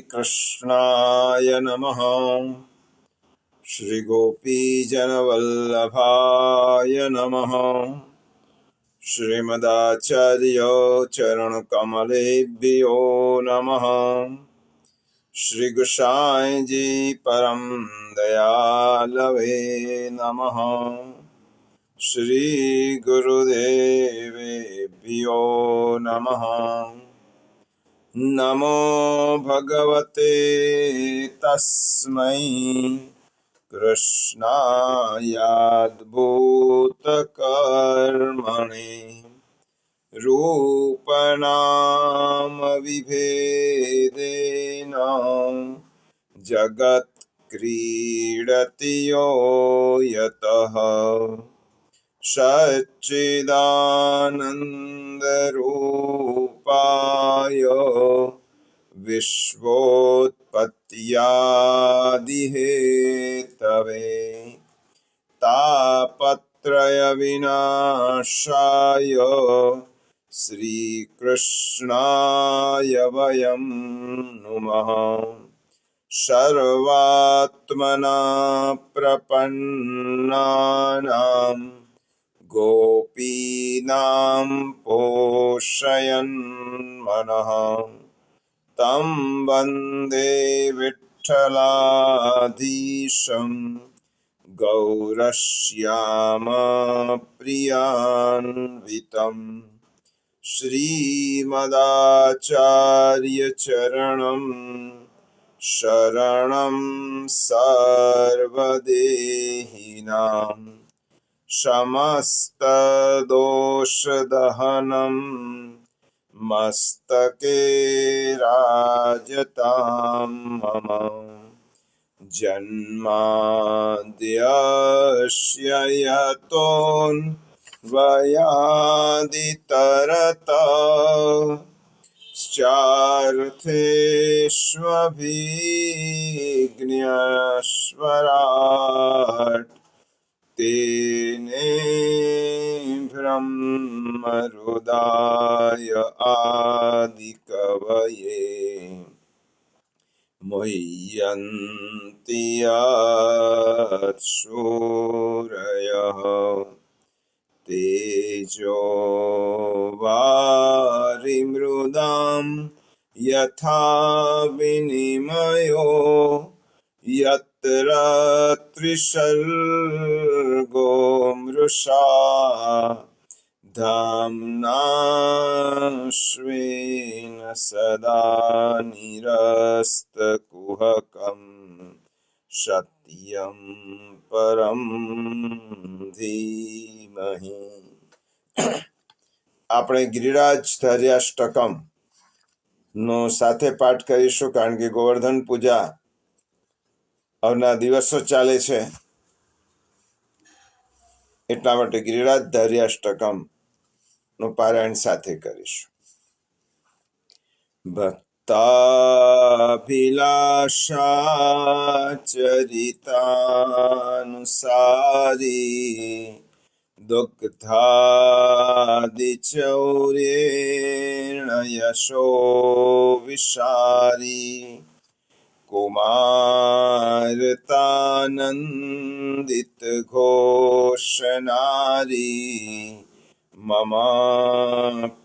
श्रीकृष्णाय नमः। श्रीगोपीजनवल्लभाय नमः। श्रीमदाचार्य चरणकमलेभ्यो नमः। श्री गोसाई जी परम दयालवे नमः। श्री गुरुदेवेभ्यो नमः। नमो भगवते तस्मै कृष्णायाद्भूतकर्मणे रूपनाम विभेदेन जगत् क्रीडति यो यतः सच्चिदानन्दरूपाय विश्वोत्पत्त्यादिहेतवे तापत्रय विनाशाय श्रीकृष्णाय वयं नुमः। सर्वात्मना प्रपन्नानां गोपीनां पोषयन् मनः तं वन्दे विठ्ठलाधीशं गौरश्यामप्रियान्वितं श्रीमदाचार्यचरणं शरणं सर्वदेहिनां समस्तदोषदहनं मस्तके राजतां मम। जन्माद्यस्य यतोऽन्वयादितरतश्चार्थेष्वभिज्ञस्वराट् तेने ब्रह्महृदाय आदिकवये मुह्यन्ति यत्सूरयः तेजो वारिमृदां यथा विनिमयो यत्र त्रिसर्गो मृषा धाम्ना स्वेन सदा निरस्तकुहकं सत्यं परं धीमहि। આપણે ગિરિરાજ ધર્યાષ્ટકમ નો સાથે પાઠ કરીશું, કારણ કે ગોવર્ધન પૂજા આવના દિવસો ચાલે છે એટલા માટે ગિરિરાજ ધર્યાષ્ટકમ નું પારાયણ સાથે કરીશું. ભક્તાભિલાષા ચરિતાનુસારી दुग्धादिचौर्येण यशो विशारी कुमारतानन्दित घोषनारी मम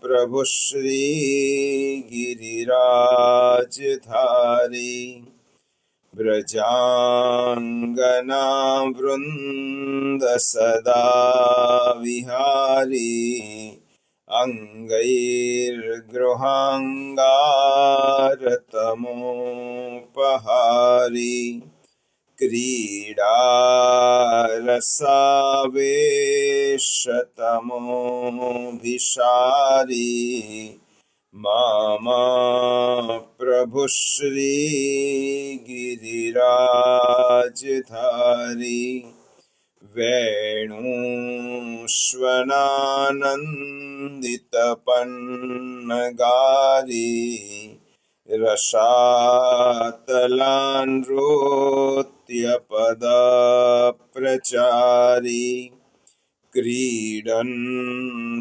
प्रभु श्री गिरिराजधारी व्रजांगना वृंद सदा विहारी अंगैर्गृहांगारतमोपहारी क्रीडारसावेशतमोभिसारी मम प्रभु श्री गिरिराजधारी वेणुष्वनानन्दितपन्नगारी रसातलानृत्यपदप्रचारी क्रीडन्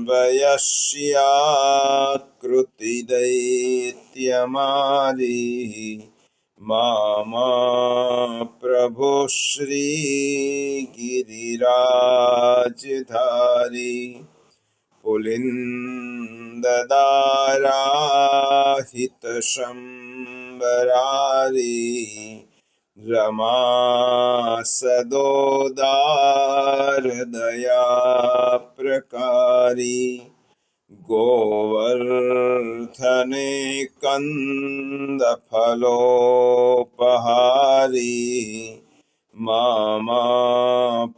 वयस्याकृतिदैत्यमाली मामा प्रभु श्री गिरिराजधारी पुलिन्ददाराहित शम्बरारी रमा सदोदार दया प्रकारी गोवर्धने कंद फलोपहारी मामा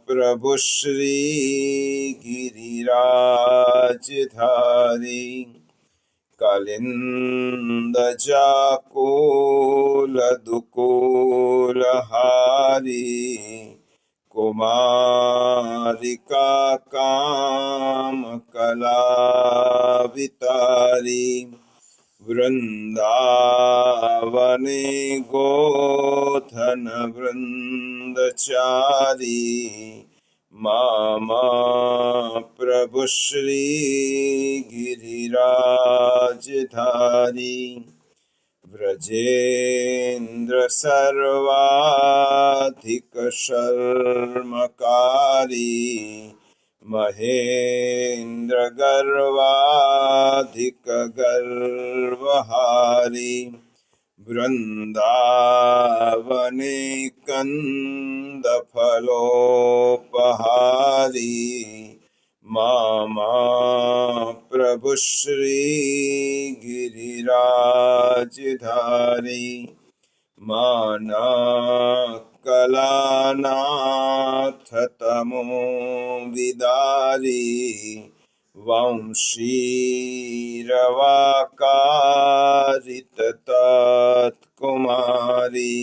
प्रभु श्री गिरिराजधारी कलिंद जाकुल दुकूलहारी कुमारिका काम कलावितारी वृंदावने गोधन वृंदचारी मामा प्रभु श्री गिरिराजधारी व्रजेन्द्र सर्वाधिक शर्मकारी महेन्द्र गर्वाधिक गर्वहारी वृंदावने कंद फलोपहारी मामा प्रभु श्री गिरिराजधारी माना कलानाथ तमो विदारी वंशीरवाकारित तत्कुमारी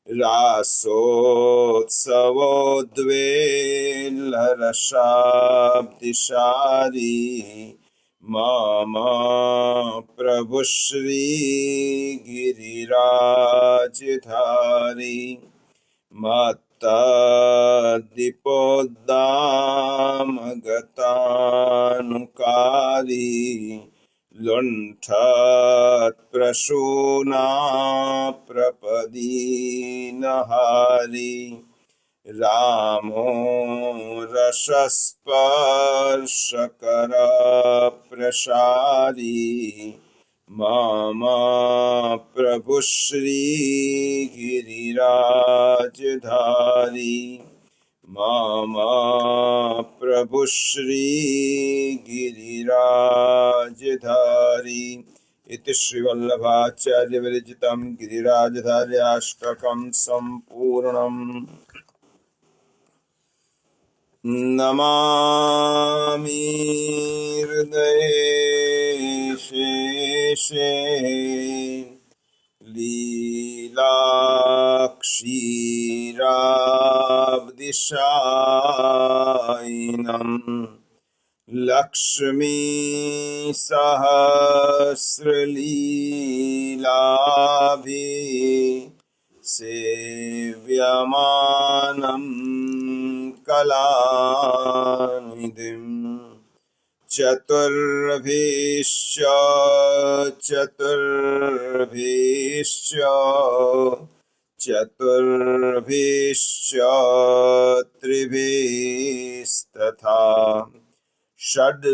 रासोत्सवोद्वेलरसाब्दिशारी मामा प्रभु श्री गिरिराजधारी मत्तद्दीपोद्दामगतानुकारी लुण्ठत्प्रसूना प्रपदीनहारी रामो रसस्पर्शकरप्रसारी मामा प्रभु श्री गिरिराजधारी मामा प्रभु श्री गिरिराजधारी इति श्रीवल्लभाचार्य विरचितं गिरिराजधार्याष्टकं सम्पूर्णम्। नमामि हृदये शेषे लीलाक्षीराब्दिशायिनं लक्ष्मी सहस्रलीलाभि सेव्यमानं कलानिधिं चतुर्भिश्च त्रिभिस्तथा षड्भिर्विराजते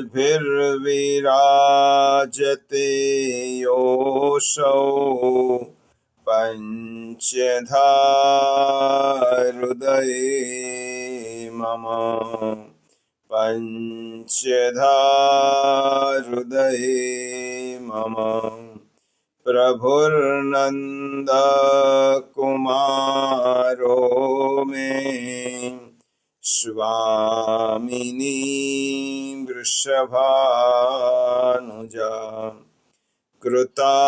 योऽसौ पंचधा हृदये मम पंचधा हृदये मम प्रभुर्नंद कुमारो मे स्वामिनी वृषभानुजा कृतार्थोऽहं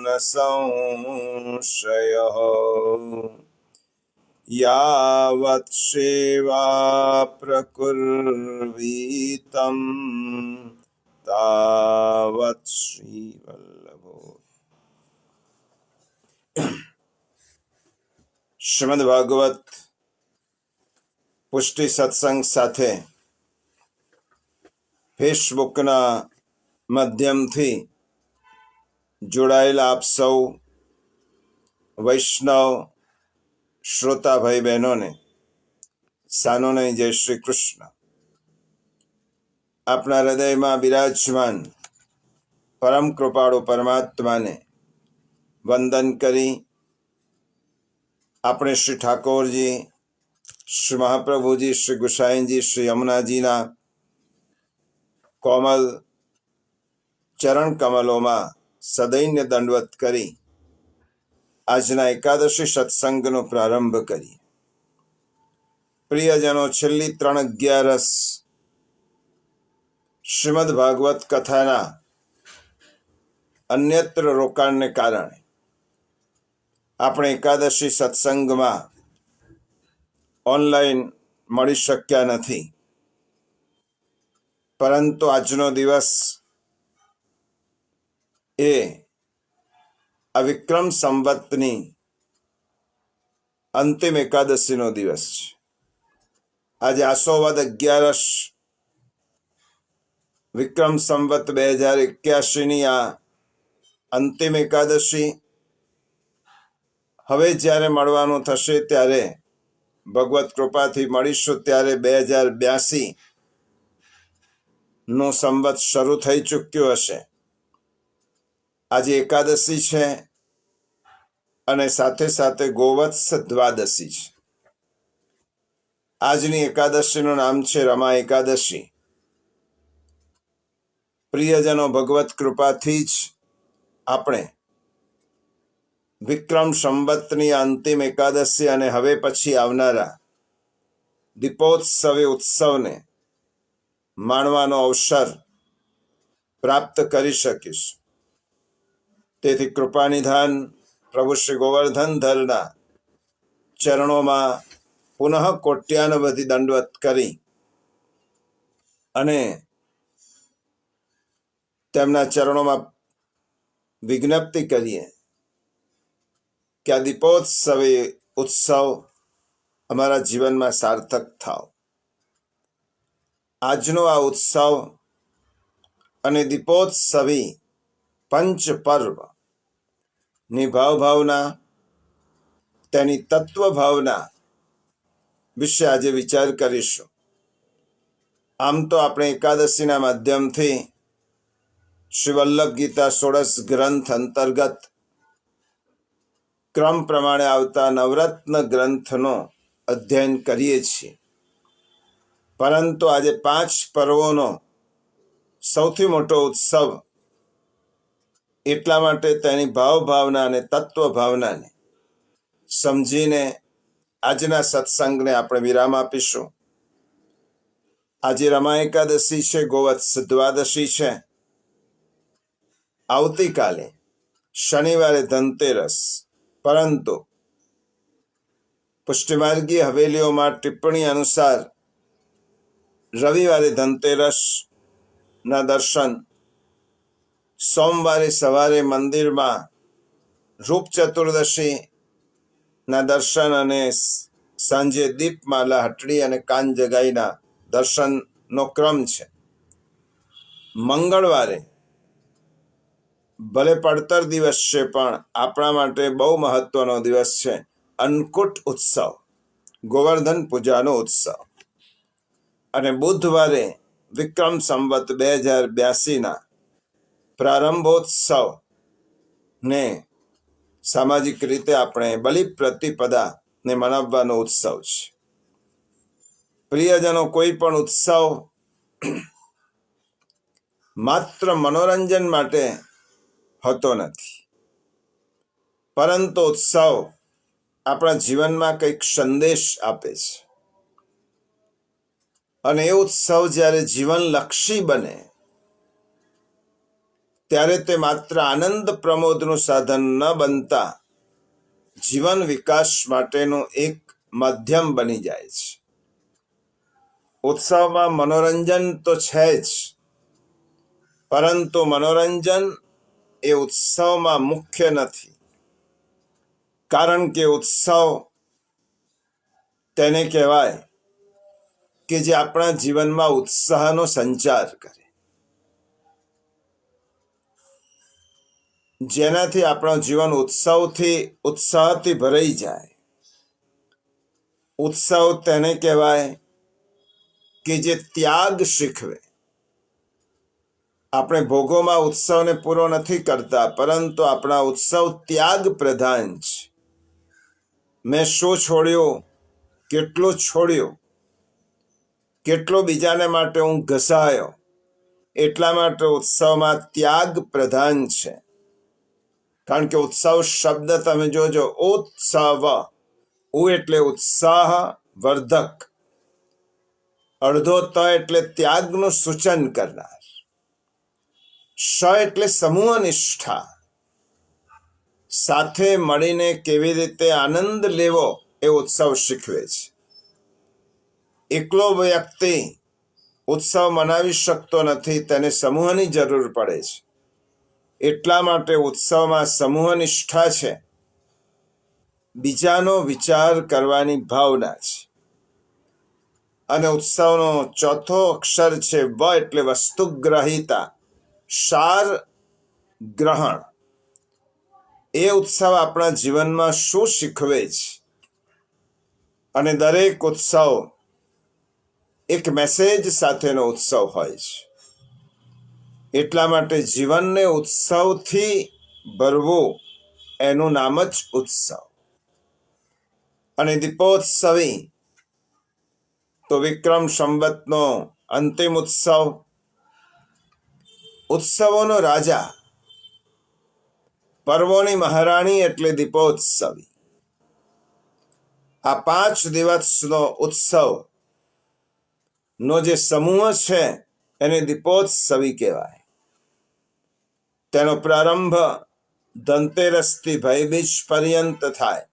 न संशयः यावत् सेवा प्रकुर्वीतं तावत् श्रीवल्लभो। श्रीमद् भागवत પુષ્ટિ સત્સંગ સાથે ફેસબુકના માધ્યમથી જોડાયેલા આપ સૌ વૈષ્ણવ શ્રોતા ભાઈ બહેનોને સાનોને જય શ્રી કૃષ્ણ. આપણા હૃદયમાં બિરાજમાન પરમ કૃપાળુ પરમાત્માને વંદન કરી આપણે શ્રી ઠાકોરજી, શ્રી મહાપ્રભુજી, શ્રી ગુસાઈજી, શ્રી યમુનાજીના કોમલ ચરણ કમલોમાં સદૈન્ય દંડવત કરી આજના એકાદશી સત્સંગનો પ્રારંભ કરીએ. પ્રિયજનો, છેલ્લી 3/11 શ્રીમદ ભાગવત કથાના અન્યત્ર રોકાણને કારણે આપણે એકાદશી સત્સંગમાં ઓનલાઈન મળી શક્યા નથી, પરંતુ આજનો દિવસ એ આ વિક્રમ સંવતની અંતિમ એકાદશીનો દિવસ છે. આજે આસો વદ 11 વિક્રમ સંવત 2081ની આ અંતિમ એકાદશી. હવે જ્યારે મળવાનું થશે ત્યારે ભગવત કૃપાથી મળીશું ત્યારે 2082 નો સંવત શરૂ થઈ ચૂક્યો હશે. આજે એકાદશી છે અને સાથે સાથે ગોવત્સ દ્વાદશી છે. આજની એકાદશીનું નામ છે રમા એકાદશી. પ્રિયજનો, ભગવત કૃપાથી જ આપણે વિક્રમ સંવતની અંતિમ એકાદશી અને હવે પછી આવનારા દીપોત્સવી ઉત્સવને માણવાનો અવસર પ્રાપ્ત કરી શકીશું. તેથી કૃપાનિધાન પ્રભુ શ્રી ગોવર્ધનધરના ચરણોમાં પુનઃ કોટ્યાનવધિ દંડવત કરી અને તેમના ચરણોમાં વિજ્ઞપ્તિ કરીએ કે આ દીપોત્સવી ઉત્સવ અમારા જીવનમાં સાર્થક થાવ. આજનો આ ઉત્સવ અને દીપોત્સવી પંચ પર્વ ની ભાવના, તેની તત્વ ભાવના વિશે આજે વિચાર કરીશું. આમ તો આપણે એકાદશીના માધ્યમથી શ્રી વલ્લભ ગીતા 16 ગ્રંથ અંતર્ગત ક્રમ પ્રમાણે આવતા નવરત્ન ગ્રંથનો અધ્યયન કરીએ છીએ, પરંતુ આજે 5 પર્વોનો સૌથી મોટો ઉત્સવ એટલા માટે તેની ભાવના અને તત્વ ભાવનાને સમજીને આજના સત્સંગને આપણે વિરામ આપીશું. આજે રમા એકાદશી છે, ગોવત્સ દ્વાદશી છે. આવતીકાલે શનિવારે ધનતેરસ, પરંતુ પુષ્ટિમાર્ગીય હવેલીઓમાં ટિપ્પણી અનુસાર રવિવારે ધનતેરસ ના દર્શન, સોમવારે સવારે મંદિરમાં રૂપ ચતુર્દશી ના દર્શન અને સાંજે દીપમાલા હટડી અને કાન જગાઈના દર્શનનો ક્રમ છે. મંગળવારે ભલે પડતર દિવસ છે, પણ આપણા માટે બહુ મહત્વનો દિવસ છે. અન્નકૂટ ઉત્સવ, ગોવર્ધન પૂજાનો ઉત્સવ. અને બુધવારે વિક્રમ સંવત 2082ના પ્રારંભોત્સવ ને સામાજિક રીતે આપણે બલિ પ્રતિપદા ને મનાવવાનો ઉત્સવ છે. પ્રિયજનો, કોઈ પણ ઉત્સવ માત્ર મનોરંજન માટે હોતો નથી, પરંતુ ઉત્સવ આપણા જીવનમાં કંઈક સંદેશ આપે છે. અને એ ઉત્સવ જ્યારે જીવનલક્ષી બને ત્યારે તે માત્ર આનંદ પ્રમોદનું સાધન ન બનતા જીવન વિકાસ માટેનું એક માધ્યમ બની જાય છે. ઉત્સવમાં મનોરંજન તો છે જ, પરંતુ મનોરંજન એ ઉત્સવમાં મુખ્ય નથી, કારણ કે ઉત્સવ તેને કહેવાય કે જે આપણા જીવનમાં ઉત્સાહનો સંચાર કરે, જેનાથી આપણું જીવન ઉત્સાહથી ભરાઈ જાય. ઉત્સવ તેને કહેવાય કે જે ત્યાગ શીખવે. આપણે ભોગોમાં ઉત્સવને પૂરો નથી કરતા, પરંતુ આપણા ઉત્સવ ત્યાગ પ્રધાન છે. મેં શું છોડ્યું, કેટલું છોડ્યું, કેટલો બીજાને માટે હું ઘસાયો, એટલા માટે ઉત્સવમાં ત્યાગ પ્રધાન છે. કારણ કે ઉત્સવ શબ્દ તમે જોજો, ઉત્સવ, ઉ એટલે ઉત્સાહ વર્ધક, અડધો ત એટલે ત્યાગનું સૂચન કરનાર, શ એટલે સમૂહ નિષ્ઠા, સાથે મળીને કેવી રીતે આનંદ લેવો એ ઉત્સવ શીખવે છે. એકલો વ્યક્તિ ઉત્સવ મનાવી શકતો નથી, તેને સમૂહની જરૂર પડે છે. એટલા માટે ઉત્સવમાં સમૂહ નિષ્ઠા છે, બીજાનો વિચાર કરવાની ભાવના છે. અને ઉત્સવનો ચોથો અક્ષર છે વ એટલે વસ્તુગ્રહિતા, સાર ગ્રહણ. એ ઉત્સવ આપણા જીવનમાં શું શીખવે છે? અને દરેક ઉત્સવ એક મેસેજ સાથેનો ઉત્સવ હોય છે. એટલા માટે જીવનને ઉત્સવથી ભરવું, એનું નામ જ ઉત્સવ. અને દીપોત્સવી તો વિક્રમ સંવતનો અંતિમ ઉત્સવ, ઉત્સવોનો રાજા, પર્વોની મહારાણી એટલે દીપોત્સવી. આ 5 દિવસનો ઉત્સવ નો જે સમૂહ છે એને દીપોત્સવી કહેવાય. તેનો પ્રારંભ ધનતેરસથી ભાઈબીજ પર્યંત થાય.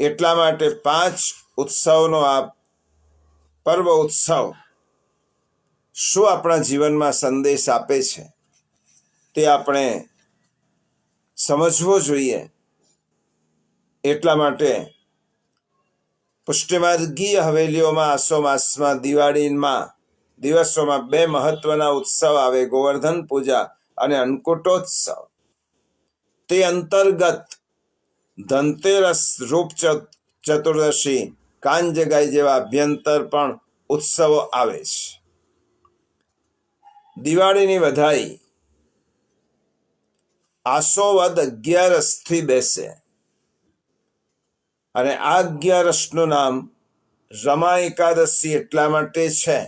એટલા માટે 5 ઉત્સવનો આ પર્વ ઉત્સવ શું આપણા જીવનમાં સંદેશ આપે છે તે આપણે સમજવો જોઈએ. એટલા માટે પુષ્ટિમાર્ગીય હવેલીઓમાં આસો માસમાં દિવાળીમાં દિવસોમાં 2 મહત્વના ઉત્સવ આવે, ગોવર્ધન પૂજા અને અન્નકૂટોત્સવ. તે અંતર્ગત ધનતેરસ, રૂપ ચતુર્દશી, કાંજગાઈ જેવા અભ્યંતર પણ ઉત્સવો આવે છે. દિવાળીની વધાઈ આસો વદ 11થી બેસે, અને આ 11નું નામ રમા એકાદશી એટલા માટે છે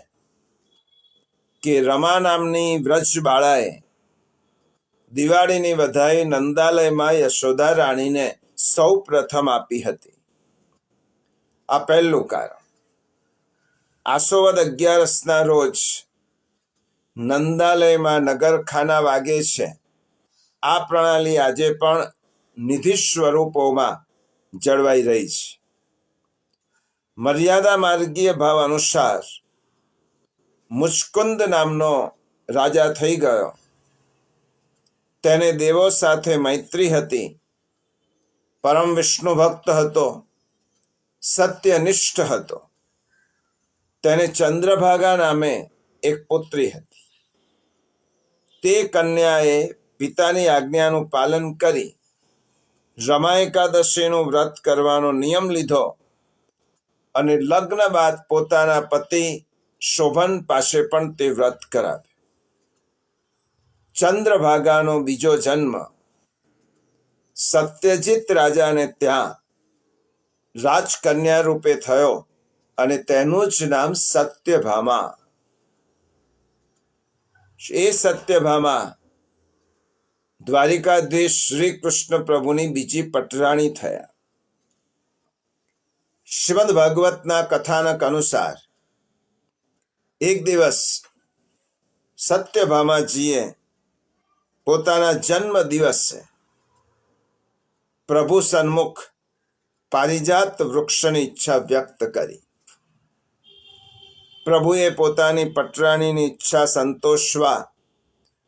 કે રમા નામની વ્રજ બાળાએ દિવાળીની વધાઈ નંદાલયમાં યશોદા રાણીને સૌ પ્રથમ આપી હતી. આ પહેલું કારણ. આસોવદ 11ના રોજ નંદાલયમાં નગરખાના વાગે છે. આ પ્રણાલી આજે પણ નિધિ સ્વરૂપોમાં જળવાઈ રહી છે. મર્યાદા માર્ગીય ભાવ અનુસાર મુચકુંદ નામનો રાજા થઈ ગયો. તેને દેવો સાથે મૈત્રી હતી, પરમ વિષ્ણુ ભક્ત હતો, સત્યનિષ્ઠ હતો. તેને ચંદ્રભાગા નામે એક પુત્રી હતી. તે કન્યાએ પિતાની આજ્ઞાનું પાલન કરી રમા એકાદશીનું વ્રત કરવાનો નિયમ લીધો અને લગ્ન બાદ પોતાના પતિ શોભન પાસે પણ તે વ્રત કરાવ્યું. ચંદ્રભાગાનો બીજો જન્મ સત્યજીત રાજાને ત્યાં રાજકન્યા રૂપે થયો અને તેનું જ નામ સત્યભામા. એ સત્યભામા દ્વારિકાધીશ શ્રી કૃષ્ણ પ્રભુની બીજી પટરાણી થયા. શ્રીમદ ભાગવતના કથાનક અનુસાર એક દિવસ સત્યભામાજીએ પોતાના જન્મ દિવસે પ્રભુ સન્મુખ પારિજાત વૃક્ષની ઈચ્છા વ્યક્ત કરી. પ્રભુએ પોતાની પટરાણીની ઈચ્છા સંતોષવા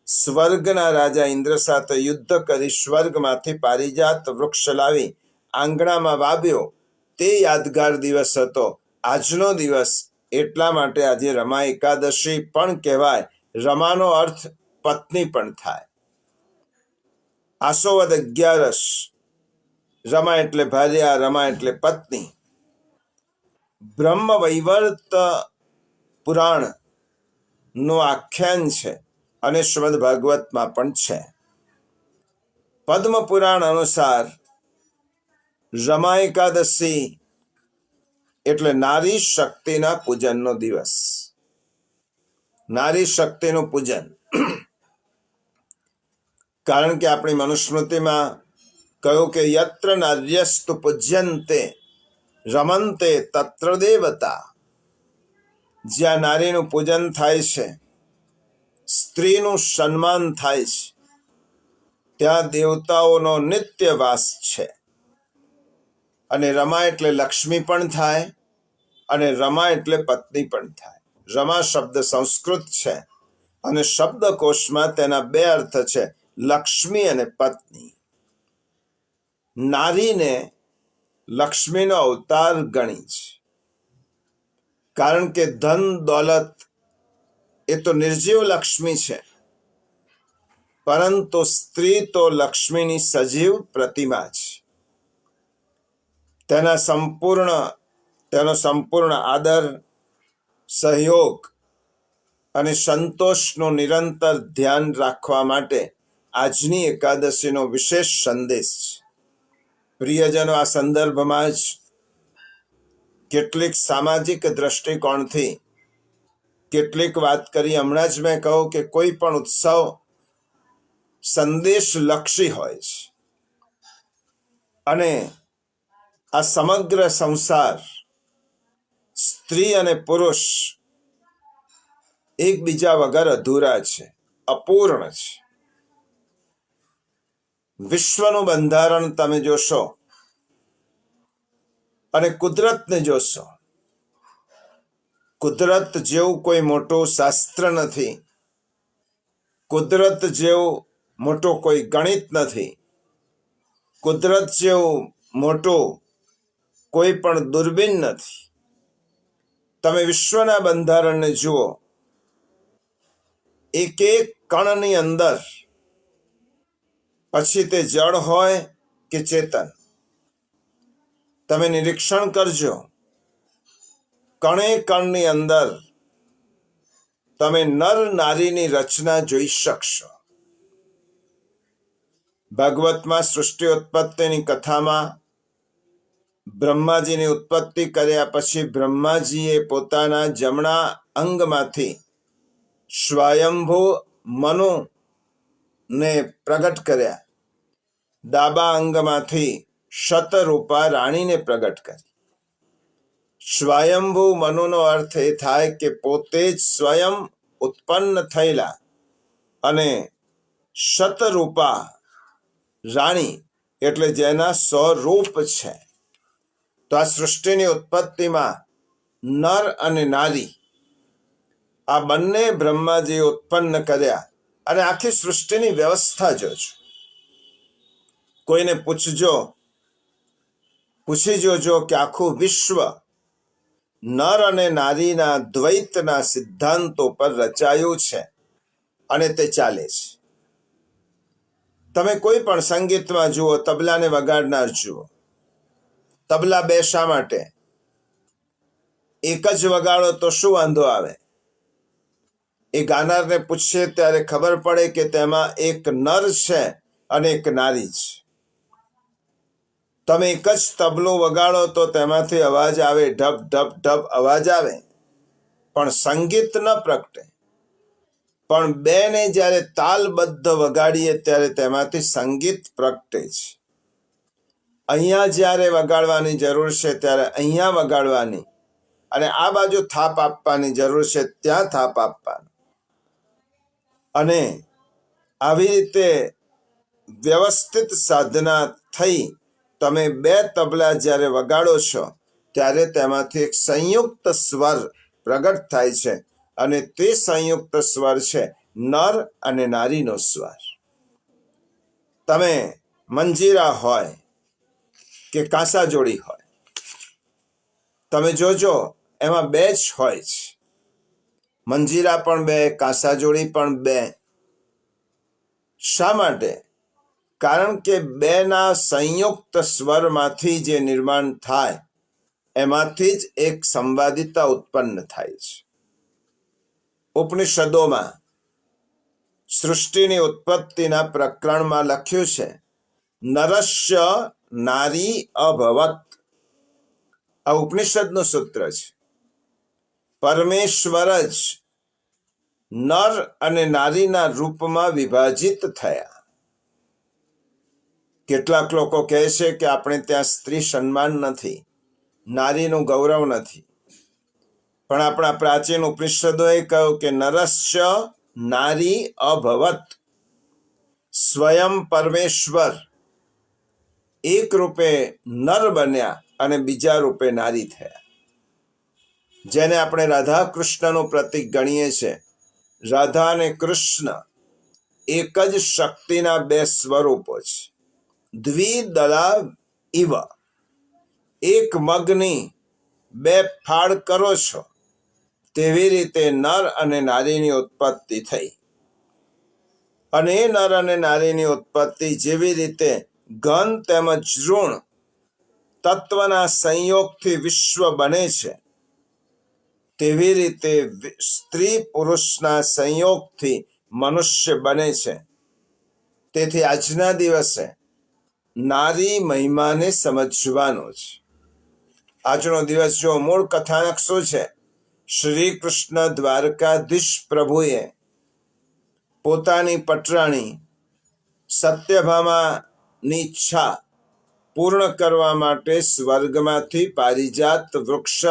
સ્વર્ગના રાજા ઇન્દ્ર સાથે યુદ્ધ કરી સ્વર્ગમાંથી પારિજાત વૃક્ષ લાવી આંગણામાં વાવ્યો. તે યાદગાર દિવસ હતો આજનો દિવસ એટલા માટે આજે રમા એકાદશી પણ કહેવાય. રમાનો અર્થ પત્ની પણ થાય. આસો વદ 11, રમા એટલે ભાર્યા, રમા એટલે પત્ની. બ્રહ્મ વૈવર્ત પુરાણ નું આખ્યાન છે અને શ્રીમદ ભાગવતમાં પણ છે. પદ્મ પુરાણ અનુસાર રમા એકાદશી એટલે નારી શક્તિના પૂજનનો દિવસ. નારી શક્તિનું પૂજન. કારણ કે આપણી મનુસ્મૃતિમાં કહ્યું કે યત્ર નાર્યસ્તુ પૂજ્યન્તે રમંતે તત્ર દેવતા. જ્યાં નારીનું પૂજન થાય છે, સ્ત્રીનું સન્માન થાય છે, ત્યાં દેવતાઓનો નિત્ય વાસ છે. અને રમા એટલે લક્ષ્મી પણ થાય અને રમા એટલે પત્ની પણ થાય. રમા શબ્દ સંસ્કૃત છે અને શબ્દકોશમાં તેના બે અર્થ છે, લક્ષ્મી અને પત્ની. નારીને લક્ષ્મીનો અવતાર ગણી છે. કારણ કે ધન દોલત એ તો નિર્જીવ લક્ષ્મી છે, પરંતુ સ્ત્રી તો લક્ષ્મીની સજીવ પ્રતિમા છે. તેનો સંપૂર્ણ આદર, સહયોગ અને સંતોષનું નિરંતર ધ્યાન રાખવા માટે આજની એકાદશીનો વિશેષ સંદેશ છે. પ્રિયજનો, આ સંદર્ભમાં જ કેટલીક સામાજિક દ્રષ્ટિકોણથી કેટલીક વાત કરી. હમણાં જ મેં કહ્યું કે કોઈ પણ ઉત્સવ સંદેશ લક્ષી હોય છે અને આ સમગ્ર સંસાર, સ્ત્રી અને પુરુષ એકબીજા વગર અધૂરા છે, અપૂર્ણ છે. વિશ્વનું બંધારણ તમે જોશો અને કુદરતને જોશો. કુદરત જેવું કોઈ મોટું શાસ્ત્ર નથી, કુદરત જેવું મોટું કોઈ ગણિત નથી, કુદરત જેવું મોટું કોઈ પણ દૂરબીન નથી. તમે વિશ્વના બંધારણને જુઓ. એક એક કણની અંદર, પછી તે જળ હોય કે ચેતન, તમે નિરીક્ષણ કરજો. કણે કણની અંદર તમે નર નારીની રચના જોઈ શકશો. ભાગવતમાં સૃષ્ટિ ઉત્પત્તિની કથામાં બ્રહ્માજીની ઉત્પત્તિ કર્યા પછી બ્રહ્માજીએ પોતાના જમણા અંગમાંથી સ્વયંભૂ મનુને પ્રગટ કર્યા, ડાબા અંગમાંથી શતરૂપા રાણીને પ્રગટ કરી. સ્વયંભૂ મનુનો અર્થ એ થાય કે પોતે જ સ્વયં ઉત્પન્ન થયેલા, અને શતરૂપા રાણી એટલે જેના 100 રૂપ છે. તો આ સૃષ્ટિની ઉત્પત્તિમાં નર અને નારી આ બંને બ્રહ્માજીએ ઉત્પન્ન કર્યા. અને આખી સૃષ્ટિની વ્યવસ્થા જોજો. કોઈને પૂછી જોજો કે આખું વિશ્વ નર અને નારીના દ્વૈતના સિદ્ધાંતો પર રચાયું છે અને તે ચાલે છે. તમે કોઈ પણ સંગીતમાં જુઓ, તબલાને વગાડનાર જુઓ. તબલા બે શા માટે? એક જ વગાડો તો શું વાંધો આવે? એ ગાનારને પૂછીએ ત્યારે ખબર પડે કે તેમાં એક નર છે અને એક નારી છે. તમે એક જ તબલું વગાડો તો તેમાંથી અવાજ આવે, ઢબ ઢબ ઢબ અવાજ આવે, પણ સંગીત ન પ્રગટે. પણ બેને જ્યારે તાલબદ્ધ વગાડીએ ત્યારે તેમાંથી સંગીત પ્રગટે છે. અહીંયા જ્યારે વગાડવાની જરૂર છે ત્યારે અહીંયા વગાડવાની, અને આ બાજુ થાપ આપવાની જરૂર છે ત્યાં થાપ આપવાની. અને આવી રીતે વ્યવસ્થિત સાધના થઈ તમે બે તબલા જ્યારે વગાડો છો ત્યારે તેમાંથી એક સંયુક્ત સ્વર પ્રગટ થાય છે, અને તે સંયુક્ત સ્વર છે નર અને નારીનો સ્વર. તમે મંજીરા હોય કે કાંસા જોડી હોય, તમે જોજો એમાં 2 જ હોય છે, મંજીરા પણ 2, કાંસાજોડી પણ 2. શા માટે? કારણ કે 2ના સંયુક્ત સ્વરમાંથી જે નિર્માણ થાય એમાંથી જ એક સંવાદિતા ઉત્પન્ન થાય છે. ઉપનિષદોમાં સૃષ્ટિની ઉત્પત્તિના પ્રકરણમાં લખ્યું છે, નરસ્ય નારી અભવત. આ ઉપનિષદનું સૂત્ર છે. પરમેશ્વર જ નર અને નારીના રૂપમાં વિભાજિત થયા. કેટલાક લોકો કહે છે કે આપણે ત્યાં સ્ત્રી સન્માન નથી, નારીનું ગૌરવ નથી. પણ આપણા પ્રાચીન ઉપનિષદોએ કહ્યું કે નરસ્ય નારી અભવત. સ્વયં પરમેશ્વર એક રૂપે નર બન્યા અને બીજા રૂપે નારી થયા. જેને આપણે રાધા કૃષ્ણનું પ્રતીક ગણીએ છીએ. રાધા અને કૃષ્ણ એક જ શક્તિના 2 સ્વરૂપો છે. દ્વિદળા ઇવ. એક મગની 2 ફાળ કરો છો તેવી રીતે નર અને નારીની ઉત્પત્તિ થઈ. અને એ નર અને નારીની ઉત્પત્તિ જેવી રીતે ઘન તેમજ ઋણ તત્વના સંયોગથી વિશ્વ બને છે, તેવી રીતે સ્ત્રી પુરુષના સંયોગથી મનુષ્ય બને છે. તેથી આજના દિવસે નારી મહિમાને સમજવાનો છે. આજનો દિવસ જો મૂળ કથાનક શું છે? શ્રી કૃષ્ણ દ્વારકાધીશ પ્રભુએ પોતાની પટરાણી સત્યભામાની ઈચ્છા પૂર્ણ કરવા માટે સ્વર્ગમાંથી પારિજાત વૃક્ષ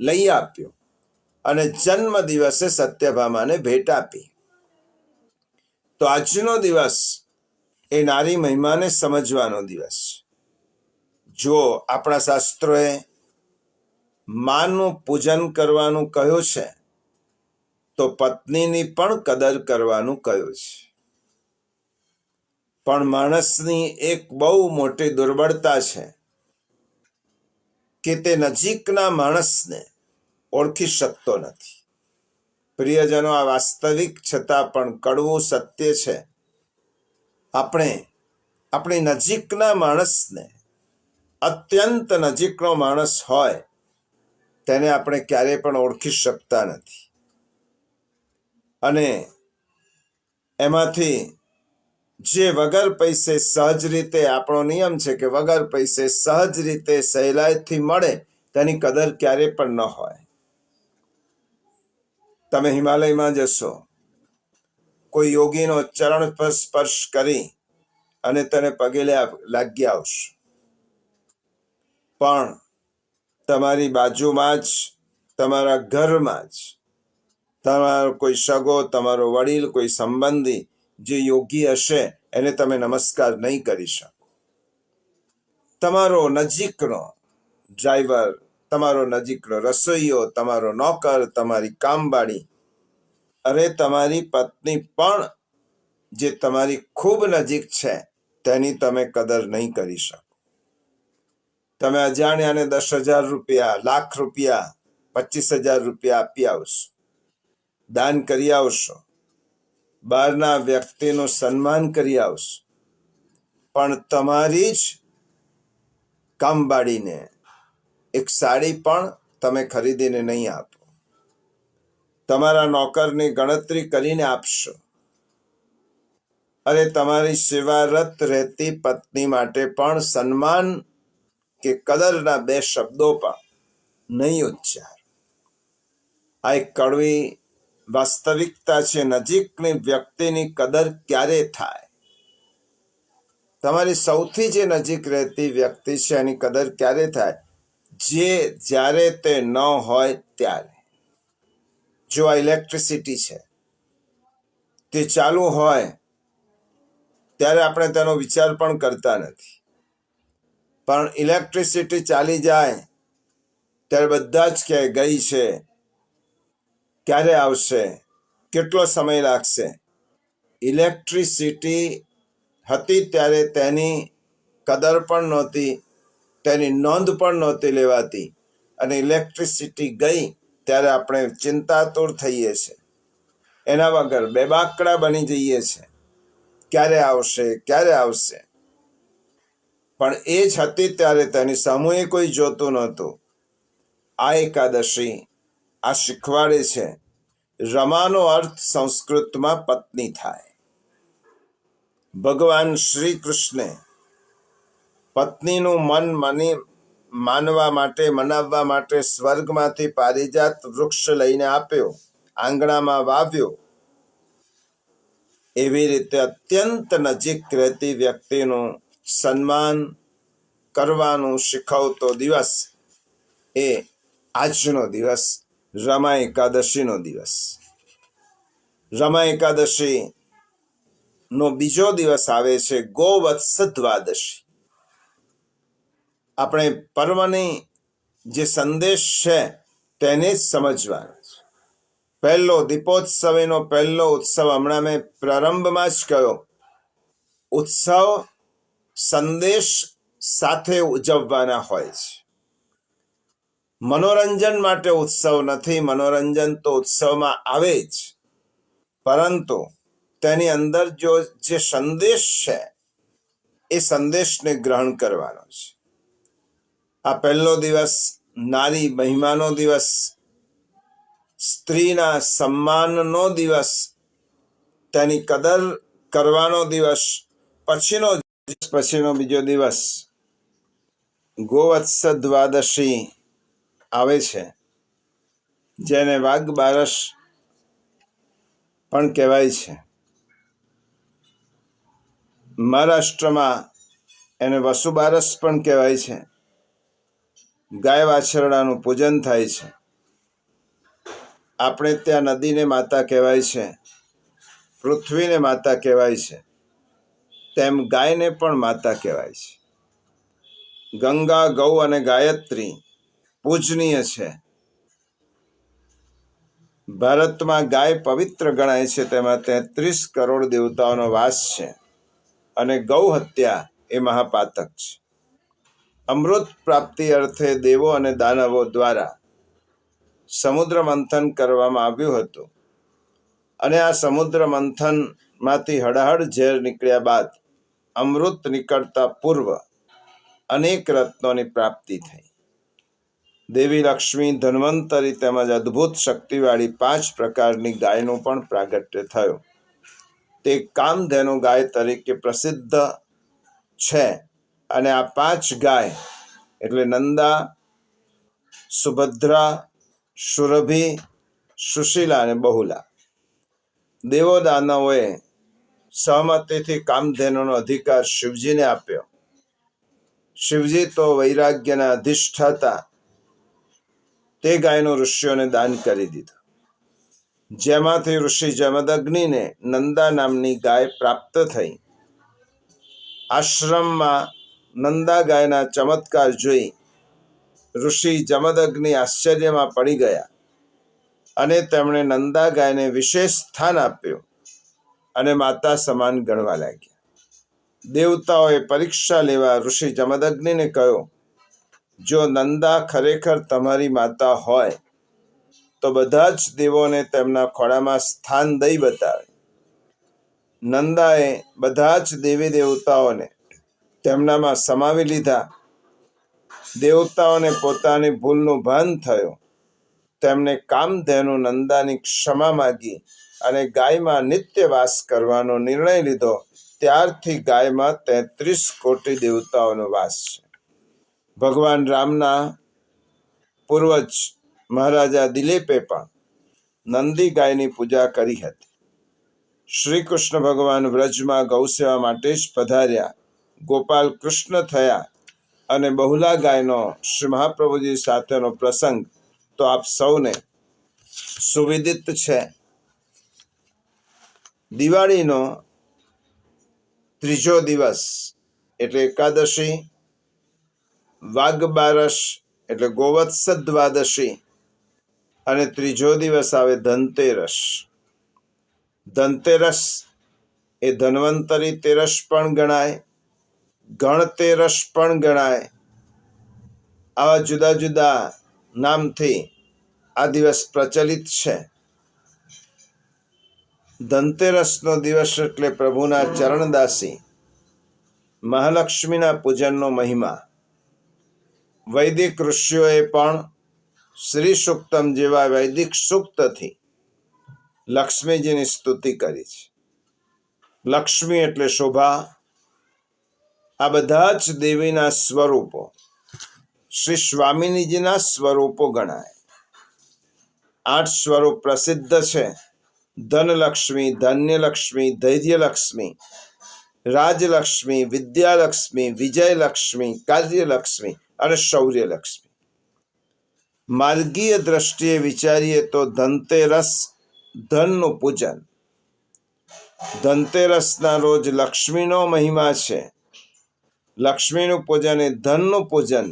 લઈ આપ્યો અને જન્મ દિવસે સત્યભામાને ભેટ આપી. તો આજનો દિવસ એ નારી મહિમાને સમજવાનો દિવસ. જો આપણા શાસ્ત્રોએ માનું પૂજન કરવાનું કહ્યું છે, તો પત્નીની પણ કદર કરવાનું કહ્યું છે. પણ માણસની એક બહુ મોટી દુર્બળતા છે કે તે નજીકના માણસને ઓળખી શકતો નથી. પ્રિયજનો, આ વાસ્તવિક છતાં પણ કડવું સત્ય છે. આપણે આપણી નજીકના માણસને, અત્યંત નજીકનો માણસ હોય તેને આપણે ક્યારેય પણ ઓળખી શકતા નથી. અને એમાંથી જે વગર પૈસે સહજ રીતે, આપણો નિયમ છે કે વગર પૈસે સહજ રીતે સહેલાઈથી મળે તેની કદર ક્યારે પણ ન હોય. તમે હિમાલયમાં જશો, કોઈ યોગીનો ચરણ પર સ્પર્શ કરી અને તેને પગે લાગી આવશો, પણ તમારી બાજુમાં જ, તમારા ઘરમાં જ તમારો કોઈ સગો, તમારો વડીલ, કોઈ સંબંધી જે યોગી હશે એને તમે નમસ્કાર નહીં કરી શકો. તમારો નજીકનો ડ્રાઈવર, તમારો નજીકનો રસોઈયો, તમારો નોકર, તમારી કામવાળી, અરે તમારી પત્ની પણ જે તમારી ખૂબ નજીક છે તેની તમે કદર નહીં કરી શકો. તમે અજાણ્યાને 10,000 રૂપિયા, લાખ રૂપિયા, 25,000 રૂપિયા આપી આવશો, દાન કરી આવશો, બહારના વ્યક્તિનું સન્માન કરી આવશો, પણ તમારી જ કામવાળીને એક સાડી પણ તમે ખરીદીને નહીં આપો. તમારા નોકરની ગણતરી કરીને આપશો. અરે તમારી સેવારત રહેતી પત્ની માટે પણ સન્માન કે કદરના 2 શબ્દો પણ નહીં ઉચ્ચાર. આ એક કડવી વાસ્તવિકતા છે. નજીકની વ્યક્તિની કદર ક્યારે થાય? તમારી સૌથી જે નજીક રહેતી વ્યક્તિ છે એની કદર ક્યારે થાય? જ્યારે તે ન હોય ત્યારે. જો આ ઇલેક્ટ્રિસિટી છે, તે ચાલુ હોય ત્યારે આપણે તેનો વિચાર પણ કરતા નથી, પણ ઇલેક્ટ્રિસિટી ચાલી જાય ત્યારે બધા જ કહે ગઈ છે, ક્યારે આવશે, કેટલો સમય લાગશે. ઇલેક્ટ્રિસિટી હતી ત્યારે તેની કદર પણ નહોતી, તેની નોંધ પણ નહોતી લેવાતી. અને ઇલેક્ટ્રિસિટી ગઈ ત્યારે આપણે ચિંતાતુર થઈએ છીએ. એના વગર બેબાકડા બની જઈએ છીએ, ક્યારે આવશે ક્યારે આવશે. પણ એ જ હતી ત્યારે તેની સામુએ કોઈ જોતું નહોતું. આ એકાદશી આ શીખવાડે છે રમાનો અર્થ સંસ્કૃતમાં પત્ની થાય. ભગવાન શ્રી કૃષ્ણે પત્નીનું મન મનાવવા માટે સ્વર્ગમાંથી પારિજાત વૃક્ષ લઈને આપ્યો, આંગણામાં વાવ્યો. એવી રીતે અત્યંત નજીક રહેતી વ્યક્તિનું સન્માન કરવાનું શીખવતો દિવસ એ આજનો દિવસ રમા એકાદશીનો દિવસ. રમા એકાદશી નો બીજો દિવસ આવે છે ગોવત્સ દ્વાદશી. આપણે પર્વની જે સંદેશ છે તેને જ સમજવાનો છે. પહેલો દીપોત્સવીનો પહેલો ઉત્સવ હમણાં મેં પ્રારંભમાં જ કહ્યો. ઉત્સવ સંદેશ સાથે ઉજવવાના હોય છે. મનોરંજન માટે ઉત્સવ નથી. મનોરંજન તો ઉત્સવમાં આવે જ, પરંતુ તેની અંદર જે સંદેશ છે એ સંદેશને ગ્રહણ કરવાનો છે. આ પહેલો દિવસ નારી મહિમાનો દિવસ, સ્ત્રીના સન્માનનો દિવસ, તેની કદર કરવાનો દિવસ. પછીનો બીજો દિવસ ગોવત્સ દ્વાદશી આવે છે, જેને વાઘ બારસ પણ કહેવાય છે. મહારાષ્ટ્રમાં એને વસુબારસ પણ કહેવાય છે. ગાય વાછરડાનું પૂજન થાય છે. આપણે ત્યાં નદીને માતા કહેવાય છે, પૃથ્વીને માતા કહેવાય છે, તેમ ગાયને પણ માતા કહેવાય છે. ગંગા, ગૌ અને ગાયત્રી પૂજનીય છે. ભારતમાં ગાય પવિત્ર ગણાય છે. તેમાં 33 કરોડ દેવતાઓનો વાસ છે અને ગૌ હત્યા એ મહાપાતક છે. અમૃત પ્રાપ્તિ અર્થે દેવો અને દાનવો દ્વારા સમુદ્ર મંથન કરવામાં આવ્યું હતું અને આ સમુદ્ર મંથનમાંથી હળહળ ઝેર નીકળ્યા બાદ અમૃત નીકળતા પૂર્વ અનેક રત્નોની પ્રાપ્તિ થઈ. દેવી લક્ષ્મી, ધન્વંતરી તેમજ અદ્ભુત શક્તિવાળી 5 પ્રકારની ગાયનું પણ પ્રાગટ્ય થયું. તે કામધેનુ ગાય તરીકે પ્રસિદ્ધ છે અને આ 5 ગાય એટલે નંદા, સુભદ્રા, સુરભી, સુશીલા અને બહુલા. દેવો દાનવોએ સહમતિથી કામધેનુનો અધિકાર શિવજીને આપ્યો. શિવજી તો વૈરાગ્યના અધિષ્ઠાતા, તે ગાયનું ઋષિઓને દાન કરી દીધું, જેમાંથી ઋષિ જમદગ્નિને નંદા નામની ગાય પ્રાપ્ત થઈ. આશ્રમમાં નંદા ગાયના ચમત્કાર જોઈ ઋષિ જમદગ્નિ આશ્ચર્યમાં પડી ગયા અને તેમણે નંદા ગાયને વિશેષ સ્થાન આપ્યું અને માતા સમાન ગણવા લાગ્યા. દેવતાઓએ પરીક્ષા લેવા ઋષિ જમદગ્નિને કહ્યું, જો નંદા ખરેખર તમારી માતા હોય તો બધા જ દેવોને તેમના ખોળામાં સ્થાન દઈ બતાવે. નંદાએ બધા જ દેવી દેવતાઓને તેમનામાં સમાવી લીધા. દેવતાઓને પોતાની ભૂલનું ભાન થયું. તેમણે કામધેનુ નંદાની ક્ષમા માગી અને ગાયમાં નિત્ય વાસ કરવાનો નિર્ણય લીધો. ત્યારથી ગાયમાં 33 કોટી દેવતાઓનો વાસ છે. ભગવાન રામના પૂર્વજ મહારાજા દિલીપે પણ નંદી ગાયની પૂજા કરી હતી. શ્રી કૃષ્ણ ભગવાન વ્રજમાં ગૌસેવા માટે જ પધાર્યા, ગોપાલ કૃષ્ણ થયા અને બહુલા ગાયનો શ્રી મહાપ્રભુજી સાથેનો પ્રસંગ તો આપ સૌને સુવિદિત છે. દિવાળીનો ત્રીજો દિવસ એટલે એકાદશી, વાઘ બારસ એટલે ગોવત્સ દ્વાદશી અને ત્રીજો દિવસ આવે ધનતેરસ. ધનતેરસ એ ધન્વંતરી તેરસ પણ ગણાય, ગણતેરસ પણ ગણાય. આવા જુદા જુદા નામથી આ દિવસ પ્રચલિત છે. ધનતેરસનો દિવસ એટલે પ્રભુના ચરણદાસી મહાલક્ષ્મીના પૂજનનો મહિમા. વૈદિક ઋષિઓએ પણ શ્રી સૂક્તમ જેવા વૈદિક સૂક્તથી લક્ષ્મીજીની સ્તુતિ કરી છે. લક્ષ્મી એટલે શોભા. આ બધા જ દેવીના સ્વરૂપો શ્રી સ્વામિનીજીના સ્વરૂપો ગણાય. 8 સ્વરૂપ પ્રસિદ્ધ છે: ધનલક્ષ્મી, ધાન્યલક્ષ્મી, ધૈર્યલક્ષ્મી, રાજલક્ષ્મી, વિદ્યાલક્ષ્મી, વિજયલક્ષ્મી, કાર્યલક્ષ્મી અને શૌર્યલક્ષ્મી. માર્ગીય દ્રષ્ટિએ વિચારીએ તો ધનતેરસ ધનનું પૂજન. ધનતેરસના રોજ લક્ષ્મીનો મહિમા છે. લક્ષ્મીનું પૂજન એ ધનનું પૂજન.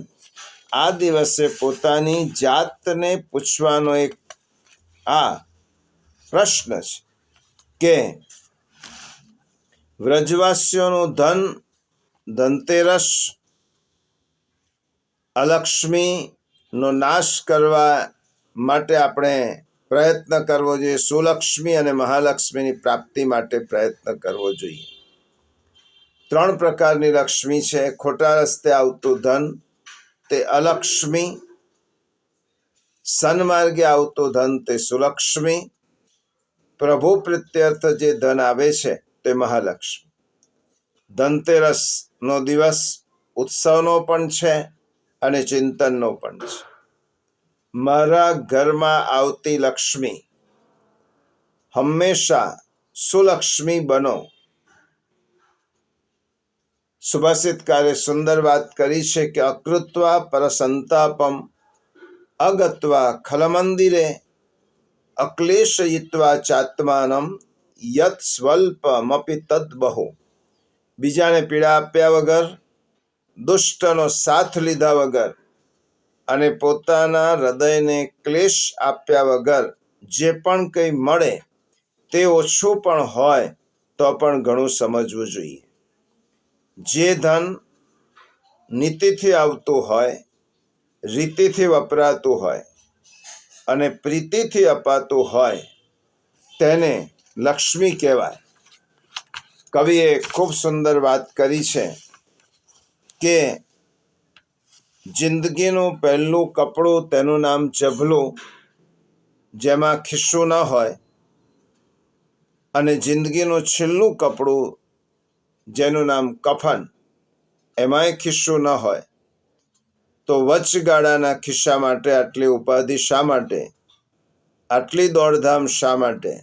આ દિવસે પોતાની જાતને પૂછવાનો એક આ પ્રશ્ન છે કે વ્રજવાસીઓનું ધન ધનતેરસ અલક્ષ્મીનો નાશ કરવા માટે આપણે પ્રયત્ન કરવો જોઈએ. સુલક્ષ્મી અને મહાલક્ષ્મીની પ્રાપ્તિ માટે પ્રયત્ન કરવો જોઈએ. 3 પ્રકારની લક્ષ્મી છે. ખોટા રસ્તે આવતું ધન તે અલક્ષ્મી, સન્માર્ગે આવતું ધન તે સુલક્ષ્મી, પ્રભુ પ્રીત્યર્થ જે ધન આવે છે તે મહાલક્ષ્મી. ધનતેરસનો દિવસ ઉત્સવનો પણ છે અને ચિંતનનો પણ છે. મારા ઘરમાં આવતી લક્ષ્મી હંમેશા સુલક્ષ્મી બનો. સુભાષિતકારે સુંદર વાત કરી છે કે અકૃત્વા પરસંતાપમ અગત્વા ખલમંદિરે અક્લેશયિત્વા ચાત્માનમ યત સ્વલ્પમપી તદ બહુ. બીજાને પીડા આપ્યા વગર, દુષ્ટનો સાથ લીધા વગર અને પોતાના હૃદયને ક્લેશ આપ્યા વગર જે પણ કંઈ મળે તે ઓછું પણ હોય તો પણ ઘણું સમજવું જોઈએ. જે ધન નીતિથી આવતું હોય, રીતિથી વપરાતું હોય અને પ્રીતિથી અપાતું હોય તેને લક્ષ્મી કહેવાય. કવિએ ખૂબ સુંદર વાત કરી છે કે જિંદગીનું પહેલું કપડું તેનું નામ જભલું, જેમાં ખિસ્સું ન હોય, અને જિંદગીનું છેલ્લું કપડું જેનું નામ કફન, એમાંય ખિસ્સું ન હોય. તો વચગાળાના ખિસ્સા માટે આટલી ઉપાધિ શા માટે? આટલી દોડધામ શા માટે?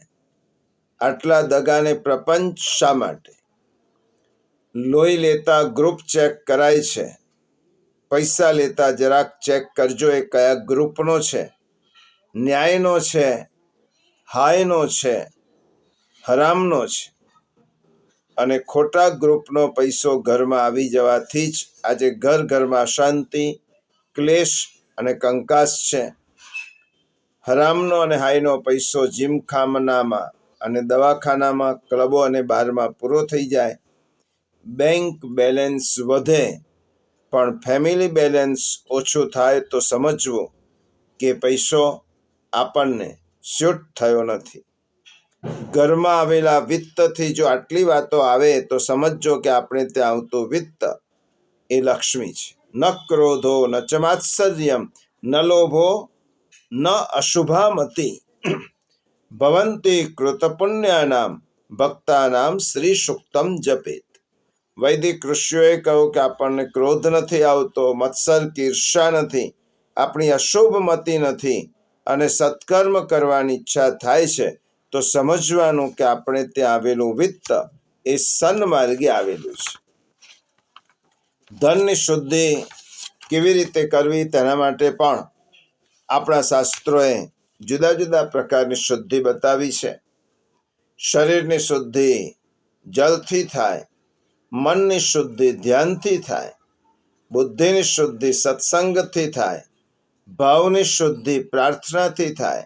આટલા દગાને પ્રપંચ શા માટે? લોહી લેતા ગ્રુપ ચેક કરાય છે, પૈસા લેતા જરાક ચેક કરજો એ કયા ગ્રુપનો છે, ન્યાયનો છે, હાયનો છે, હરામનો છે. અને ખોટા ગ્રુપનો પૈસો ઘરમાં આવી જવાથી જ આજે ઘર ઘરમાં અશાંતિ, ક્લેશ અને કંકાસ છે. હરામનો અને હાયનો પૈસો જીમખાનામાં અને દવાખાનામાં, ક્લબો અને બારમાં પૂરો થઈ જાય. બેંક બેલેન્સ વધે પણ ફેમિલી બેલેન્સ ઓછું થાય તો સમજવું કે પૈસો આપણને સ્યુટ થયો નથી. ઘરમાં આવેલા વિત્તથી જો આટલી વાતો આવે તો સમજો કે આપણે ત્યાં આવતું વિત્ત એ લક્ષ્મી છે. ન ક્રોધો ન ચ માત્સર્યમ ન લોભો ન અશુભામતી ભવંતી કૃતપુણ્યાનામ ભક્તાનામ શ્રી સૂક્તમ જપેત. વૈદિક ઋષિઓએ કહ્યું કે આપણને ક્રોધ નથી આવતો, મત્સર કે ઈર્ષા નથી, આપણી અશુભ મતિ નથી અને સત્કર્મ કરવાની ઈચ્છા થાય છે તો સમજવાનું કે આપણે ત્યાં આવેલું વિત્ત એ સન્માર્ગે આવેલું છે. ધનની શુદ્ધિ કેવી રીતે કરવી તેના માટે પણ આપણા શાસ્ત્રોએ જુદા જુદા પ્રકારની શુદ્ધિ બતાવી છે. શરીરની શુદ્ધિ જલથી થાય, મનની શુદ્ધિ ધ્યાનથી થાય, બુદ્ધિની શુદ્ધિ સત્સંગથી થાય, ભાવની શુદ્ધિ પ્રાર્થનાથી થાય,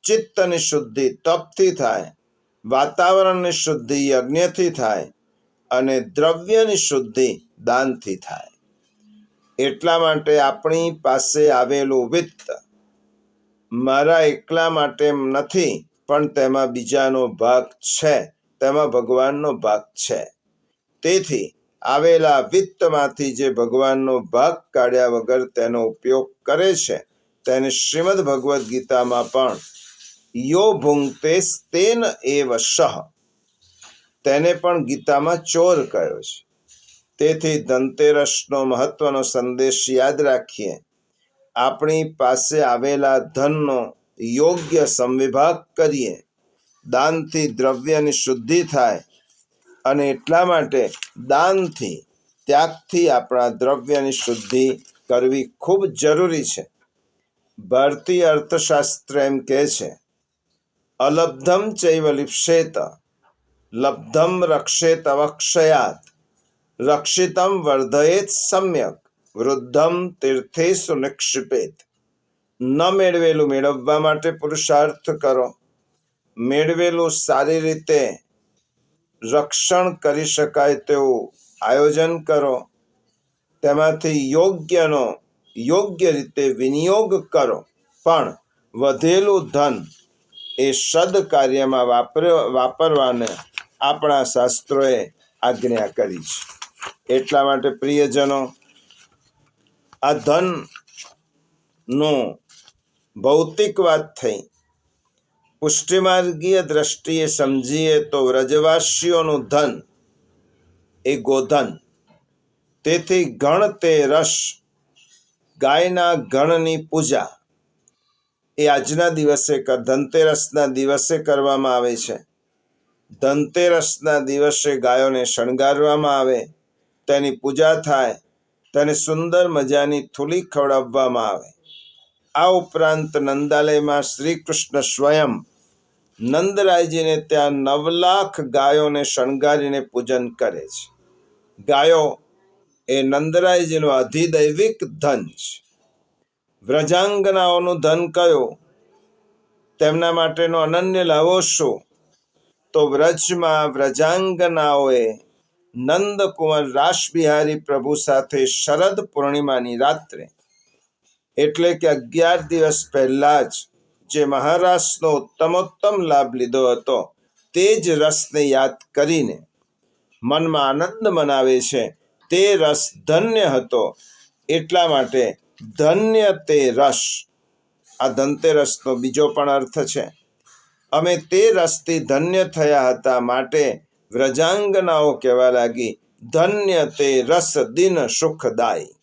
ચિત્તની શુદ્ધિ તપથી થાય, વાતાવરણની શુદ્ધિ યજ્ઞથી થાય અને દ્રવ્યની શુદ્ધિ દાનથી થાય. એટલા માટે આપણી પાસે આવેલું વિત્ત મારા એકલા માટે નથી, પણ તેમાં બીજાનો ભાગ છે, તેમાં ભગવાનનો ભાગ છે. તેથી આવેલા વિત્તમાંથી જે ભગવાનનો ભાગ કાઢ્યા વગર તેનો ઉપયોગ કરે છે, તેને શ્રીમદ ભગવદ્ ગીતામાં પણ યો ભુંક્તે તેન એવ શહ, તેને પણ ગીતામાં ચોર કહ્યો છે. તેથી ધનતેરસનો મહત્વનો સંદેશ યાદ રાખીએ. આપણી પાસે આવેલા ધનનો યોગ્ય સમવિભાગ કરીએ. દાનથી દ્રવ્યની શુદ્ધિ થાય, અને એટલા માટે દાનથી, ત્યાગથી આપણા દ્રવ્યની શુદ્ધિ કરવી ખૂબ જરૂરી છે. ભારતીય અર્થશાસ્ત્ર એમ કહે છે, અલબ્ધમ ચૈવ લિપ્સેત, લબ્ધમ રક્ષેત અવક્ષયાત, રક્ષિતમ વર્ધયેત સમ્યક, વૃદ્ધમ તીર્થેષુ નિક્ષિપેત. ન મેળવેલું મેળવવા માટે પુરુષાર્થ કરો. મેળવેલું સારી રીતે રક્ષણ કરી શકાય તેવું આયોજન કરો. તેમાંથી યોગ્ય રીતે વિનિયોગ કરો. પણ વધેલું ધન એ સદકાર્યમાં વાપરવાને આપણા શાસ્ત્રોએ આજ્ઞા કરી છે. એટલા માટે પ્રિયજનો, આ ધનનું ભૌતિક વાત થઈ. પુષ્ટિમાર્ગીય દ્રષ્ટિએ સમજીએ તો વ્રજવાસીઓનું ધન એ ગોધન. તેથી ગણ તે રસ, ગાયના ગણની પૂજા એ આજના દિવસે ધનતેરસના દિવસે કરવામાં આવે છે. ધનતેરસના દિવસે ગાયોને શણગારવામાં આવે, તેની પૂજા થાય, તેને સુંદર મજાની થૂલી ખવડાવવામાં આવે. આ ઉપરાંત નંદાલયમાં શ્રી કૃષ્ણ સ્વયં નંદરાયજીને ત્યાં 9 લાખ ગાયોને શણગારીને પૂજન કરે છે. ગાયો એ નંદરાયજીનું અધિદૈવિક ધન છે. વ્રજાંગનાઓનું ધન કયું? તેમના માટેનો અનન્ય લાવો શું? તો વ્રજમાં વ્રજાંગનાઓએ નંદકુંવર રાસબિહારી પ્રભુ સાથે શરદ પૂર્ણિમાની રાત્રે, એટલે કે 11 દિવસ પહેલા જ જે મહારાસનો ઉત્તમોત્તમ લાભ લીધો હતો, તે જ રસને યાદ કરીને મનમાં આનંદ મનાવે છે. તે રસ ધન્ય હતો, એટલા માટે ધન્ય તે રસ. આ ધનતેરસનો બીજો પણ અર્થ છે. અમે તે રસથી ધન્ય થયા હતા, માટે વ્રજાંગનાઓ કહેવા લાગી, ધન્ય તે રસ દિન સુખદાયી.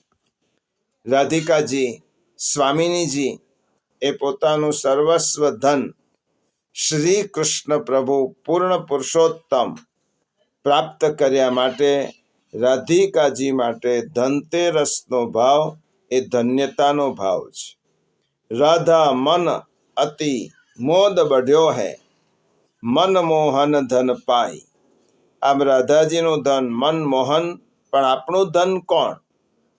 રાધિકાજી સ્વામિનીજી એ પોતાનું સર્વસ્વ ધન શ્રી કૃષ્ણ પ્રભુ પૂર્ણ પુરુષોત્તમ પ્રાપ્ત કર્યા માટે રાધિકાજી માટે ધનતેરસનો ભાવ એ ધન્યતાનો ભાવ છે. રાધા મન અતિ મોદ બઢ્યો હૈ, મન મોહન ધન પાઈ. આમ રાધાજીનું ધન મનમોહન, પણ આપણું ધન કોણ?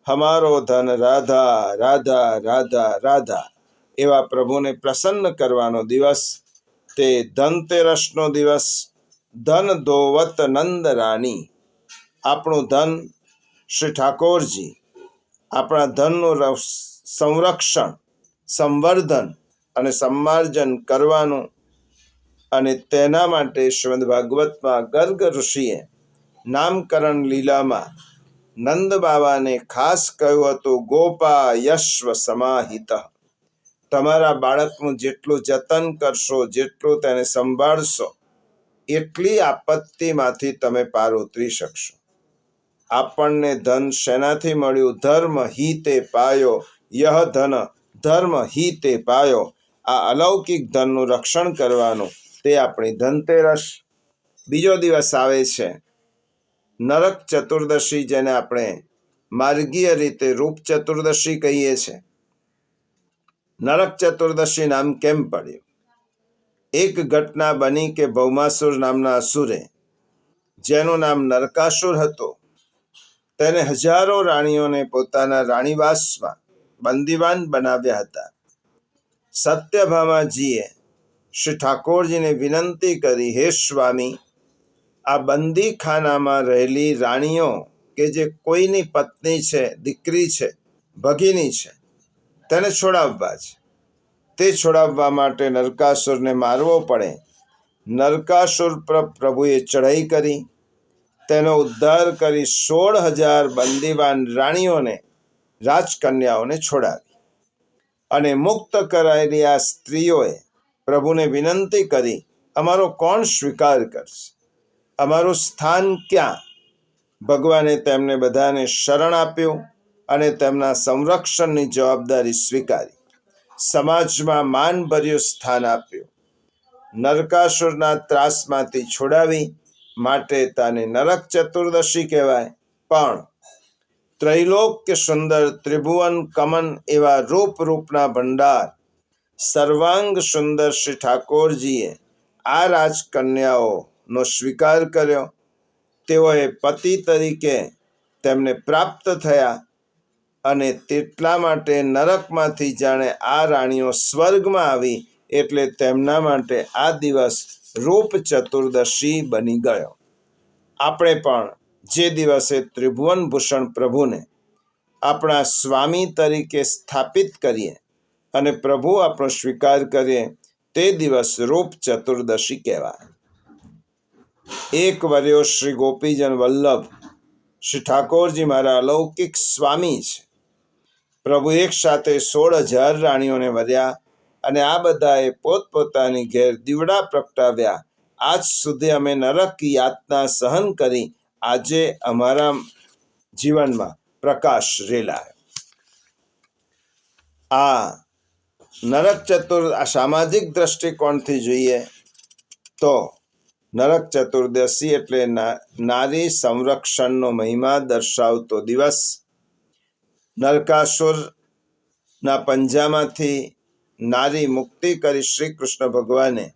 હમારો ધન રાધા રાધા રાધા રાધા. એવા પ્રભુને પ્રસન્ન કરવાનો દિવસ તે ધનતેરસનો દિવસ. ધન દોવત નંદ રાની. આપણું ધન શ્રી ઠાકોરજી આપણા ધનનું સંરક્ષણ, સંવર્ધન અને સંમાર્જન કરવાનું. અને તેના માટે શ્રીમદ ભાગવતમાં ગર્ગ ઋષિએ નામકરણ લીલામાં નંદ બાબાને ખાસ કહ્યું હતું, ગોપા યશ્વ સમાહિત. તમારા બાળકનું જેટલું જતન કરશો, જેટલું તેને સંભાળશો, એટલી આપત્તિમાંથી તમે પાર ઉતરી શકશો. આપણને ધન શેનાથી મળ્યું? ધર્મ હિતે પાયો યહ ધન, ધર્મ હિતે પાયો. આ અલૌકિક ધનનું રક્ષણ કરવાનું તે આપણી ધનતેરસ. બીજો દિવસ આવે છે નરક ચતુર્દશી, જેને આપણે માર્ગીય રીતે રૂપ ચતુર્દશી કહીએ છીએ. નરક ચતુર્દશી નામ કેમ પડ્યું? એક ઘટના બની કે ભૌમાસુર નામના અસુરે, જેનું નામ નરકાસુર હતું, તેને હજારો રાણીઓને પોતાના રાણીવાસમાં બંદીવાન બનાવ્યા હતા. સત્યભામાજીએ શ્રી ઠાકોરજીને વિનંતી કરી, હે સ્વામી, આ બંદીખાનામાં રહેલી રાણીઓ કે જે કોઈની પત્ની છે, દીકરી છે, ભગીની છે, તેને છોડાવવા છે. તે છોડાવવા માટે નરકાસુરને મારવો પડે. નરકાસુર પર પ્રભુએ ચઢાઈ કરી, તેનો ઉદ્ધાર કરી 16,000 બંદીવાન રાણીઓને, રાજકન્યાઓને છોડાવી. અને મુક્ત કરાયેલી આ સ્ત્રીઓએ પ્રભુને વિનંતી કરી, અમારો કોણ સ્વીકાર કરશે? અમારું સ્થાન ક્યાં? ભગવાને તેમને બધાને શરણ આપ્યું અને તેમના સંરક્ષણની જવાબદારી સ્વીકારી. સમાજમાં માનભર્યું સ્થાન આપ્યું. નરકાસુરના ત્રાસમાંથી છોડાવી માટે તાને નરક ચતુર્દશી કહેવાય. પણ ત્રૈલોક્ય સુંદર ત્રિભુવન કમન એવા રૂપના ભંડાર સર્વાંગ સુંદર શ્રી ઠાકોરજીએ આ રાજકન્યાઓનો સ્વીકાર કર્યો. તેઓએ પતિ તરીકે તેમને પ્રાપ્ત થયા અને તેટલા માટે નરકમાંથી જાણે આ રાણીઓ સ્વર્ગમાં આવી. એટલે તેમના માટે આ દિવસ રૂપ ચતુર્દશી બની ગયો. આપણે પણ જે દિવસે ત્રિભુવન ભૂષણ પ્રભુને આપણા સ્વામી તરીકે સ્થાપિત કરીએ અને પ્રભુ આપણો સ્વીકાર કરીએ, તે દિવસ રૂપ ચતુર્દશી કહેવાય. એક વર્યો શ્રી ગોપીજન વલ્લભ શ્રી ઠાકોરજી મારા અલૌકિક સ્વામી છે. પ્રભુ એક સાથે 16,000 રાણીઓને વર્યા અને આ બધાએ પોતપોતાની ઘેર દીવડા પ્રગટાવ્યા. આજ સુધી અમે નરક યાતના સહન કરી, આજે અમારા જીવનમાં પ્રકાશ રેલાયો. આ નરક સામાજિક દ્રષ્ટિકોણથી જોઈએ તો નરક ચતુર્દશી એટલે નારી સંરક્ષણનો મહિમા દર્શાવતો દિવસ. નરકાસુરના પંજામાંથી નારી મુક્તિ કરી શ્રી કૃષ્ણ ભગવાને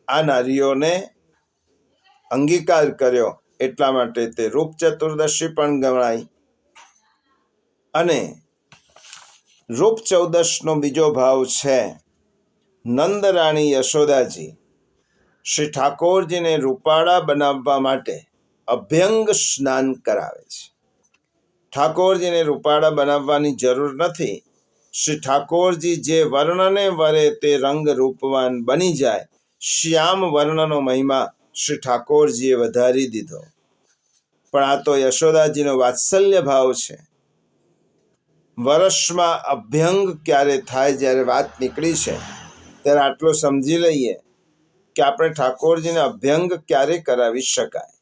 આ નારીઓને અંગીકાર કર્યો, એટલા માટે તે રૂપ ચતુર્દશી પણ ગણાય. અને રૂપ ચૌદશનો બીજો ભાવ છે, નંદરાણી યશોદાજી શ્રી ઠાકોરજીને રૂપાળા બનાવવા માટે અભ્યંગ સ્નાન કરાવે છે. ઠાકોરજીને રૂપાળા બનાવવાની જરૂર નથી. શ્રી ઠાકોરજી જે વર્ણને વરે તે રંગ રૂપવાન બની જાય. શ્યામ વર્ણનો મહિમા શ્રી ઠાકોરજીએ વધારી દીધો. પણ આ તો યશોદાજીનો વાત્સલ્ય ભાવ છે. વર્ષમાં અભ્યંગ ક્યારે થાય? જ્યારે વાત નીકળી છે ત્યારે આટલું સમજી લઈએ કે આપણે ઠાકોરજીને અભ્યંગ ક્યારે કરાવી શકાય.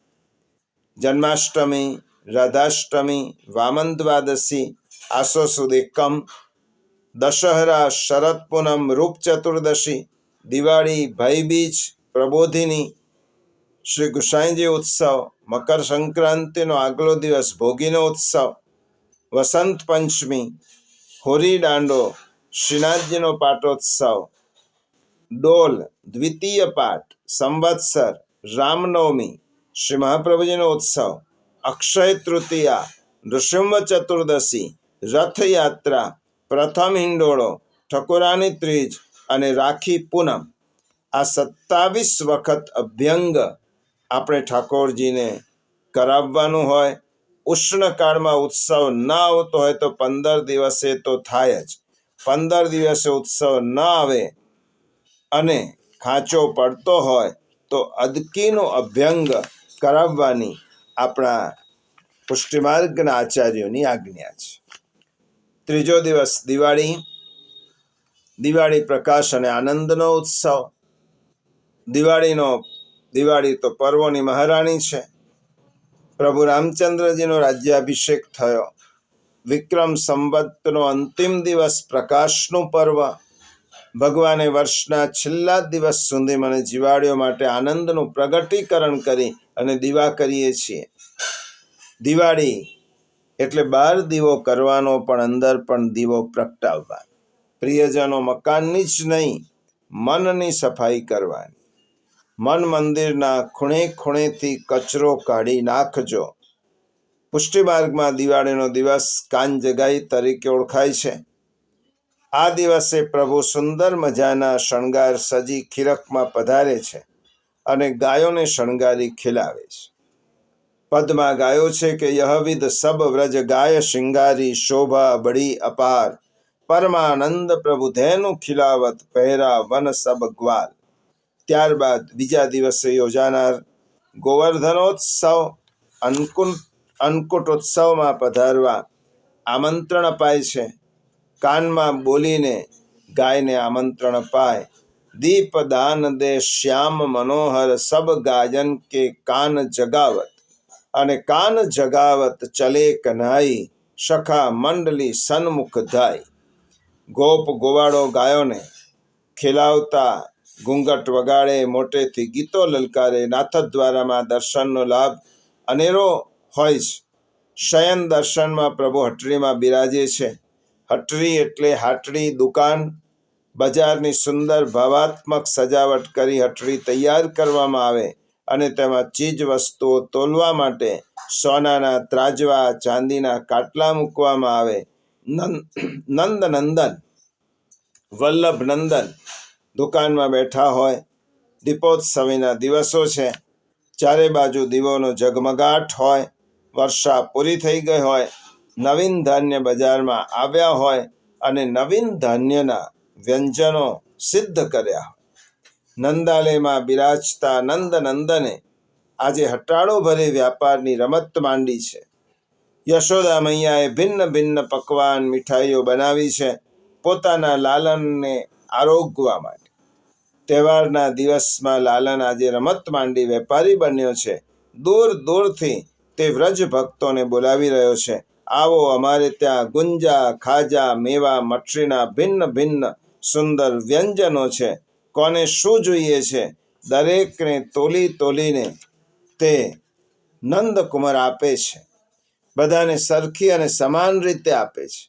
જન્માષ્ટમી, રાધાષ્ટમી, વામન દ્વાદશી, આસો સુદ એકમ, દશહરા, શરદ પૂનમ, રૂપ ચતુર્દશી, દિવાળી, ભાઈબીજ, પ્રબોધિની, શ્રી ગુસાઈજી ઉત્સવ, મકર સંક્રાંતિનો આગલો દિવસ ભોગીનો ઉત્સવ, વસંત પંચમી, હોરી દાંડો, શ્રીનાથજીનો પાટોત્સવ, ડોલ, દ્વિતીય પાઠ, સંવત્સર, રામનવમી, શ્રી મહાપ્રભુજીનો ઉત્સવ, અક્ષય તૃતીયા, નૃસિંહ ચતુર્દશી, રથયાત્રા, પ્રથમ હિંડોળો, ઠકુરાની ત્રીજ અને રાખી પૂનમ. આ 27 વખત અભ્યંગ આપણે ઠાકોરજીને કરાવવાનું હોય. ઉષ્ણકાળમાં ઉત્સવ ના આવતો હોય તો 15 દિવસે તો થાય જ. 15 દિવસે ઉત્સવ ન આવે અને ખાંચો પડતો હોય તો અદકીનો અભ્યંગ કરાવવાની આપણા પુષ્ટિમાર્ગના આચાર્યોની આજ્ઞા છે. ત્રીજો દિવસ દિવાળી. દિવાળી પ્રકાશ અને આનંદનો ઉત્સવ. દિવાળી તો પર્વોની મહારાણી છે. પ્રભુ રામચંદ્રજીનો રાજ્યાભિષેક થયો. વિક્રમ સંવતનો અંતિમ દિવસ, પ્રકાશનું પર્વ. ભગવાને વર્ષના છેલ્લા દિવસ સુધી મને જીવાડીઓ માટે આનંદનું પ્રગટીકરણ કરી અને દીવા કરીએ છીએ. દિવાળી એટલે બહાર દીવો કરવાનો, પણ અંદર પણ દીવો પ્રગટાવવાનો. પ્રિયજનો, મકાનની જ નહીં, મનની સફાઈ કરવાની. મન મંદિરના ખૂણે ખૂણેથી કચરો કાઢી નાખજો. પુષ્ટિમાર્ગમાં દિવાળીનો દિવસ કાંજગાઈ તરીકે ઓળખાય છે. આ દિવસે પ્રભુ સુંદર મજાના શણગાર સજી ખીરકમાં પધારે છે અને ગાયોને શણગારી ખીલાવે છે. પદમાં ગાયો છે કે યહવિદ સબ વ્રજ ગાય શિંગારી શોભા બડી અપાર પરમાનંદ પ્રભુ ધેનુ ખિલાવત પહેરા વન સબ ગ્વાલ. ત્યારબાદ બીજા દિવસે યોજાનાર ગોવર્ધનોત્સવ અન્નકૂટોત્સવમાં પધારવા આમંત્રણ અપાય છે. કાનમાં બોલીને ગાયને આમંત્રણ અપાય. દીપ દાન દે શ્યામ મનોહર સબ ગાયન કે કાન જગાવત. અને કાન જગાવત ચલે કન્હાઈ સખા મંડલી સન્મુખ ધાય. ગોપ ગોવાળો ગાયોને ખીલાવતા ઘૂંઘટ વગાડે, મોટેથી ગીતો લલકારે. નાથદ્વારામાં દર્શનનો લાભ અનેરો હોય છે. શયન દર્શનમાં પ્રભુ હટડીમાં બિરાજે છે. હટડી એટલે હાટડી, દુકાન. બજારની સુંદર ભાવાત્મક સજાવટ કરી હટડી તૈયાર કરવામાં આવે અને તેમાં ચીજ વસ્તુઓ તોલવા માટે સોનાના ત્રાજવા, ચાંદીના કાટલા મૂકવામાં આવે. નંદનંદન વલ્લભ નંદન દુકાનમાં બેઠા હોય. દીપોત્સવીના દિવસો છે. ચારે બાજુ દીવોનો ઝગમગાટ હોય. વર્ષા પૂરી થઈ ગઈ હોય. નવીન ધાન્ય બજારમાં આવ્યા હોય અને નવીન ધાન્યના વ્યંજનો સિદ્ધ કર્યા હોય. નંદાલયમાં બિરાજતા નંદનંદને આજે હટાળો ભરી વ્યાપારની રમત માંડી છે. યશોદા મૈયાએ ભિન્ન ભિન્ન પકવાન, મીઠાઈઓ બનાવી છે પોતાના લાલનને આરોગવા માટે. તહેવારના દિવસમાં લાલન આજે રમત માંડી વેપારી બન્યો છે. દૂર દૂરથી તે વ્રજ ભક્તોને બોલાવી રહ્યો છે. આવો, અમારે ત્યાં ગુંજા, ખાજા, મેવા, મઠરીના ભિન્ન ભિન્ન સુંદર વ્યંજનો છે. કોને શું જોઈએ છે દરેકને તોલી તોલીને તે નંદકુમાર આપે છે. બધાને સરખી અને સમાન રીતે આપે છે.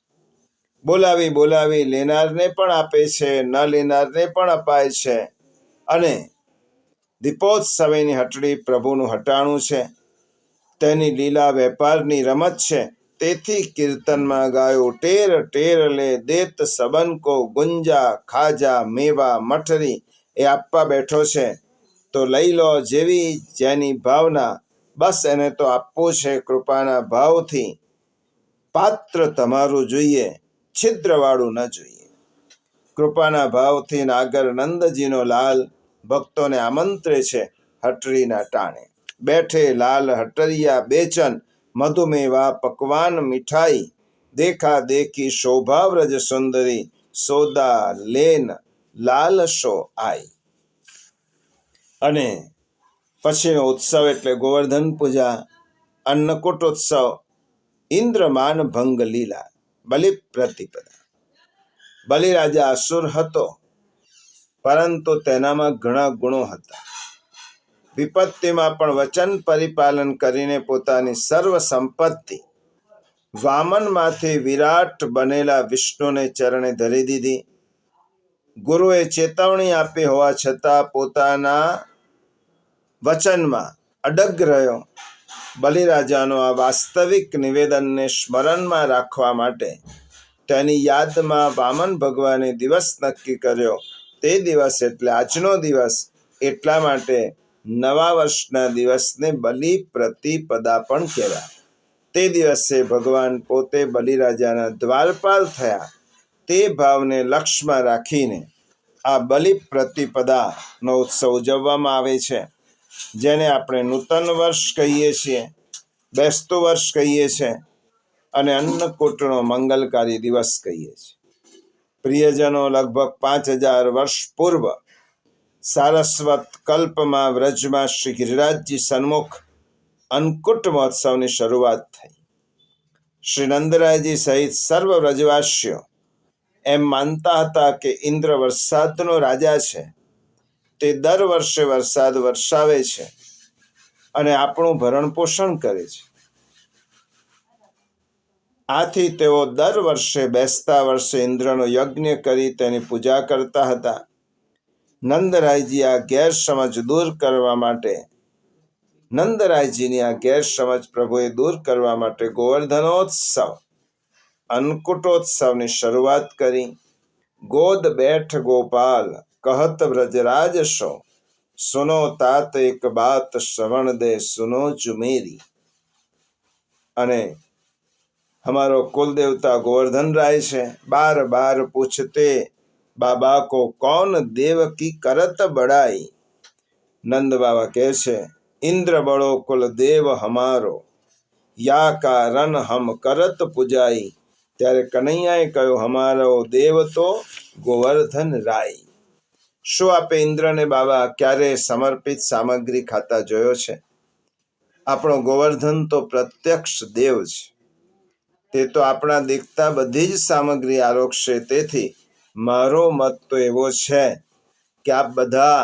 બોલાવી બોલાવી લેનારને પણ આપે છે, ન લેનારને પણ અપાય છે. અને દીપોત્સવીની હટડી પ્રભુનું હટાણું છે. તેની લીલા વેપારની રમત છે. તેથી કીર્તનમાં ગાયો, ટેર ટેર લે દેત સબન કો ગુંજા, ખાજા, મેવા, મઠરી એ આપવા બેઠો છે. તો લઈ લો જેવી જેની ભાવના. બસ એને તો આપવું છે કૃપાના ભાવથી. પાત્ર તમારું જોઈએ, છિદ્રવાળું ન જોઈએ. કૃપાના ભાવથી નાગર નંદજીનો લાલ ભક્તોને આમંત્રે છે હટડીના ટાણે. બેઠે લાલ હટરિયા બેચન, મધુમેવા પકવાન મીઠાઈ. દેખા દેખી શોભા વ્રજ સુંદરી, સોદા લેન લાલ શો આઈ. અને પછીનો ઉત્સવ એટલે ગોવર્ધન પૂજા, અન્નકૂટોત્સવ, ઇન્દ્રમાન ભંગ લીલા, બલિ પ્રતિપદા. બલિરાજા અસુર હતો, પરંતુ તેનામાં ઘણા ગુણો હતા. વિપત્તિમાં પણ વચન પરિપાલન કરીને પોતાની સર્વ સંપત્તિ વામનમાંથી વિરાટ બનેલા વિષ્ણુને ચરણે ધરી દીધી. ગુરુએ ચેતવણી આપી હોવા છતાં પોતાના વચનમાં અડગ રહ્યો. બલિરાજાનો આ વાસ્તવિક નિવેદનને સ્મરણમાં રાખવા માટે તેની યાદમાં વામન ભગવાને દિવસ નક્કી કર્યો. તે દિવસ એટલે આજનો દિવસ. એટલા માટે નવા વર્ષના દિવસને બલિ પ્રતિપદા પણ કહેવાય. તે દિવસે ભગવાન પોતે બલિરાજાના દ્વારપાલ થયા. તે ભાવને લક્ષ્યમાં રાખીને આ બલિ પ્રતિપદાનો ઉત્સવ ઉજવવામાં આવે છે, જેને આપણે નૂતન વર્ષ કહીએ છીએ, બેસતું વર્ષ કહીએ છીએ અને અન્નકૂટનો મંગલકારી દિવસ કહીએ છીએ. પ્રિયજનો, લગભગ 5000 વર્ષ પૂર્વ સારસ્વત કલ્પમાં વ્રજમાં શ્રી ગિરિરાજજી સન્મુખ અન્નકૂટ મહોત્સવની શરૂઆત થઈ. શ્રી નંદરાયજી સહિત સર્વ વ્રજવાસીઓ એમ માનતા હતા કે ઇન્દ્ર વરસાદનો રાજા છે. તે દર વર્ષે વરસાદ વરસાવે છે અને આપણું ભરણ પોષણ કરે છે. આથી તેઓ દર વર્ષે બેસતા વર્ષે ઇન્દ્રનો યજ્ઞ કરી તેની પૂજા કરતા હતા. નંદરાયજી આ ગેરસમજ દૂર કરવા માટે નંદરાયજીની આ ગેરસમજ પ્રભુએ દૂર કરવા માટે ગોવર્ધનોત્સવ અન્નકૂટોત્સવની શરૂઆત કરી. ગોદ બેઠ ગોપાલ કહત વ્રજરાજ શો, સુનો તાત એક બાત શ્રવણ દે સુનો જુમેરી. અને हमारो कुल देवता गोवर्धन राय है। बार बार पूछते बाबा को कौन देव की करत बड़ाई। नंद बाबा कहे छे इंद्र बड़ो कुल देव हमारो, या कारण हम करत पुजाई। त्यारे कन्हैयाए कह्यो हमारो देव तो गोवर्धन राय। શું આપે ઇન્દ્રને બાબા ક્યારે સમર્પિત સામગ્રી ખાતા જોયો છે? આપણો ગોવર્ધન તો પ્રત્યક્ષ દેવ છે। તે તો આપણા દીખતા બધી જ સામગ્રી આરોગશે। તેથી મારો મત તો એવો છે કે આપ બધા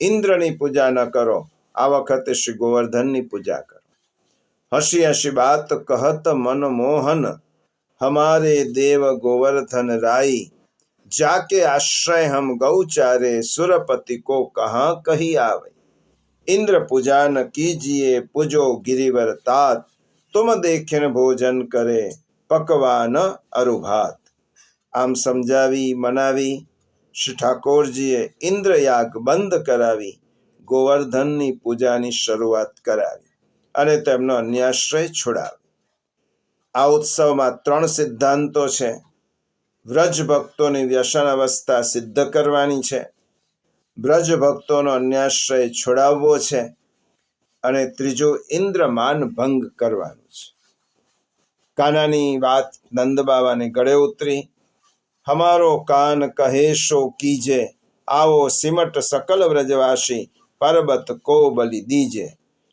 ઇન્દ્રની પૂજા ન કરો, આ વખતે શ્રી ગોવર્ધનની પૂજા કરો। हसी हसी बात कहत मनमोहन, हमारे देव गोवर्धन राई। जाके आश्रय हम गौचारे, सुरपति को कहाँ कही आवे। इंद्र पूजा न कीजिए, पूजो गिरिवर तात। तुम देखेन भोजन करे, पकवान अरुभात। आम समझावी मनावी श्री ठाकोरजीए इंद्रयाग बंद करावी, गोवर्धननी पूजानी शरूआत करावी અને તેમનો અન્યાશ્રય છોડાવે। આ ઉત્સવમાં 3 સિદ્ધાંતો છે। વ્રજ ભક્તોની વ્યસન અવસ્થા સિદ્ધ કરવાની છે, વ્રજ ભક્તોનો અન્યાશ્રય છોડાવવો છે અને ત્રીજું ઇન્દ્રમાન ભંગ કરવાનું છે। કાનાની વાત નંદ બાબાને ગળે ઉતરી। हमारो कान कहे सो कीजे, आओ सिमट सकल व्रजवासी, पर्वत को बलि दीजे।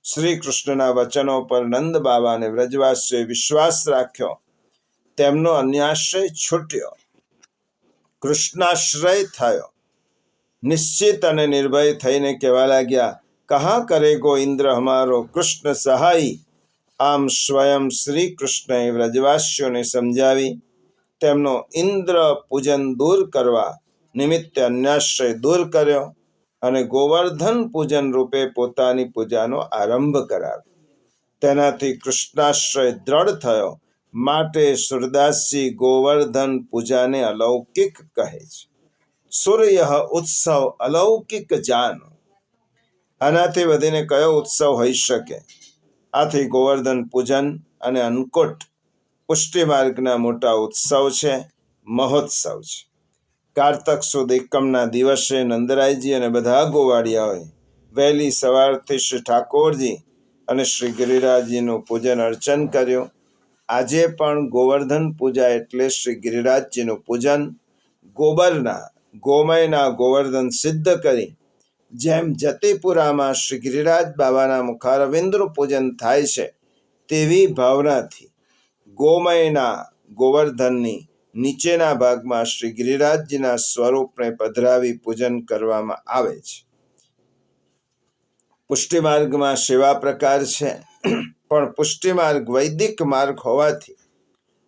श्री कृष्णना वचनों पर नंद बाबा ने व्रजवासीओए विश्वास राख्यो, તેમનો અન્યાશ્રય છૂટ્યો, કૃષ્ણાશ્રય થયો। નિશ્ચિત અને નિર્ભય થઈને કહેવા લાગ્યા, કહાં કરેગો ઇન્દ્ર હમારો કૃષ્ણ સહાય। આમ સ્વયં શ્રી કૃષ્ણએ વ્રજવાસીઓને સમજાવી તેમનો ઇન્દ્ર પૂજન દૂર કરવા નિમિત્તે અન્યાશ્રય દૂર કર્યો અને ગોવર્ધન પૂજન રૂપે પોતાની પૂજાનો આરંભ કરાવ્યો। તેનાથી કૃષ્ણાશ્રય દ્રઢ થયો। માટે સુરદાસજી ગોવર્ધન પૂજાને અલૌકિક કહે છે। સૂર્ય ઉત્સવ અલૌકિક જાન। આનાથી વધીને કયો ઉત્સવ હોઈ શકે? આથી ગોવર્ધન પૂજન અને અન્નકૂટ પુષ્ટિ માર્ગના મોટા ઉત્સવ છે, મહોત્સવ છે। કારતક સુદ એકમના દિવસે નંદરાયજી અને બધા ગોવાળિયાઓએ વહેલી સવારથી શ્રી ઠાકોરજી અને શ્રી ગિરિરાજજીનું પૂજન અર્ચન કર્યું। આજે પણ ગોવર્ધન પૂજા એટલે શ્રી ગિરિરાજજીનું પૂજન। ગોમયના ગોવર્ધન સિદ્ધ કરી જેમ જતીપુરામાં શ્રી ગિરિરાજ બાબાના મુખારવિંદનું પૂજન થાય છે, તેવી ભાવનાથી ગોમયના ગોવર્ધનની નીચેના ભાગમાં શ્રી ગિરિરાજજીના સ્વરૂપને પધરાવી પૂજન કરવામાં આવે છે। પુષ્ટિ માર્ગમાં સેવા પ્રકાર છે, પણ પુષ્ટિ માર્ગ વૈદિક માર્ગ હોવાથી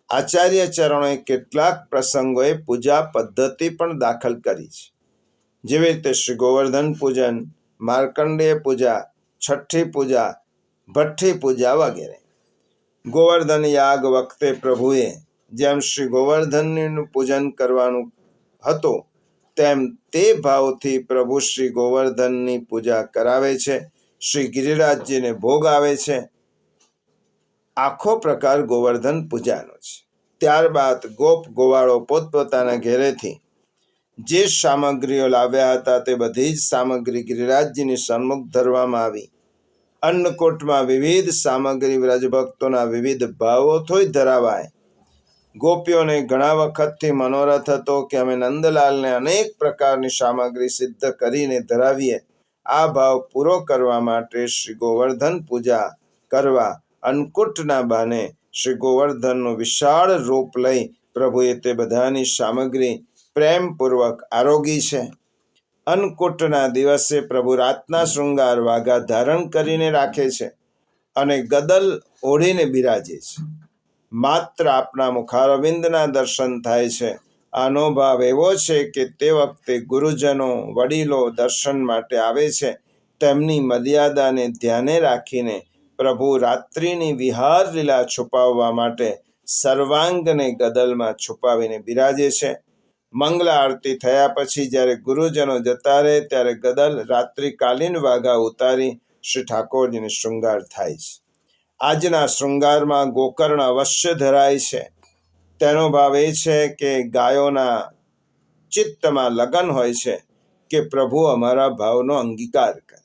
આચાર્ય ચરણોએ કેટલાક પ્રસંગોએ પૂજા પદ્ધતિ પણ દાખલ કરી છે। જેવી રીતે શ્રી ગોવર્ધન પૂજન, માર્કંડેય પૂજા, છઠ્ઠી પૂજા, ભઠ્ઠી પૂજા વગેરે। ગોવર્ધન યાગ વખતે પ્રભુએ જેમ શ્રી ગોવર્ધનનું પૂજન કરવાનું હતું તેમ તે ભાવથી પ્રભુ શ્રી ગોવર્ધનની પૂજા કરાવે છે, શ્રી ગિરિરાજજીને ભોગ આવે છે। આખો પ્રકાર ગોવર્ધન પૂજાનો છે। ત્યારબાદ ગોપ ગોવાળો પોતપોતાના ઘેરેથી જે સામગ્રીઓ લાવ્યા હતા તે બધી જ સામગ્રી ગિરિરાજજીની સન્મુખ ધરવામાં આવી। અન્નકૂટમાં વિવિધ સામગ્રી વ્રજભક્તોના વિવિધ ભાવોથી ધરાવાય। ગોપીઓને ઘણા વખતથી મનોરથ હતો કે અમે નંદલાલને અનેક પ્રકારની સામગ્રી સિદ્ધ કરીને ધરાવીએ। આ ભાવ પૂરો કરવા માટે શ્રી ગોવર્ધન પૂજા કરવા અન્નકૂટના બાને શ્રી ગોવર્ધનનું વિશાળ રૂપ લઈ પ્રભુએ તે બધાની સામગ્રી પ્રેમપૂર્વક આરોગી છે। અન્નકૂટના દિવસે પ્રભુ રાતના શૃંગાર વાઘા ધારણ કરીને રાખે છે અને ગદલ ઓઢીને બિરાજે છે। માત્ર આપના મુખારવિંદના દર્શન થાય છે। આનો ભાવ એવો છે કે તે વખતે ગુરુજનો વડીલો દર્શન માટે આવે છે। તેમની મર્યાદાને ધ્યાને રાખીને પ્રભુ રાત્રિની વિહાર લીલા છુપાવવા માટે સર્વાંગને ગદલમાં છુપાવીને બિરાજે છે। મંગલા આરતી થયા પછી જ્યારે ગુરુજનો જતા રહે ત્યારે ગદલ રાત્રિકાલીન વાઘા ઉતારી શ્રી ઠાકોરજીને શૃંગાર થાય છે। આજના શૃંગારમાં ગોકર્ણ અવશ્ય ધરાય છે. તેનો ભાવ એ છે કે ગાયોના ચિત્તમાં લગન હોય છે કે પ્રભુ અમારા ભાવનો અંગીકાર કરે.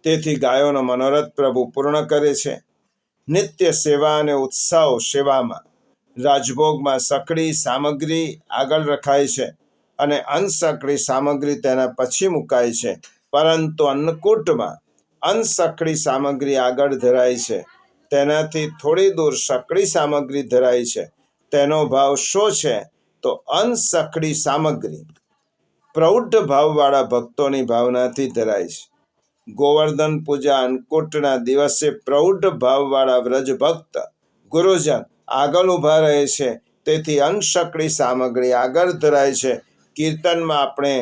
તેથી ગાયોનો મનોરથ પ્રભુ પૂર્ણ કરે છે. નિત્ય સેવા અને ઉત્સવ સેવામાં રાજભોગમાં સકડી સામગ્રી આગળ રખાય છે અને અનસકડી સામગ્રી તેના પછી મુકાય છે. પરંતુ અન્નકૂટમાં અનસકડી સામગ્રી આગળ ધરાય છે. તેનાથી થોડી દૂર સકડી સામગ્રી ધરાય છે. તેનો ભાવ શું છે? તો અનસકડી સામગ્રી પ્રૌઢ ભાવવાળા ભક્તોની ભાવનાથી ધરાય છે. ગોવર્ધન પૂજા અન્નકૂટના દિવસે પ્રૌઢ ભાવવાળા વ્રજ ભક્ત ગુરુજન આગળ ઊભા રહે છે. તેથી અનસકડી સામગ્રી આગળ ધરાય છે. કીર્તનમાં આપણે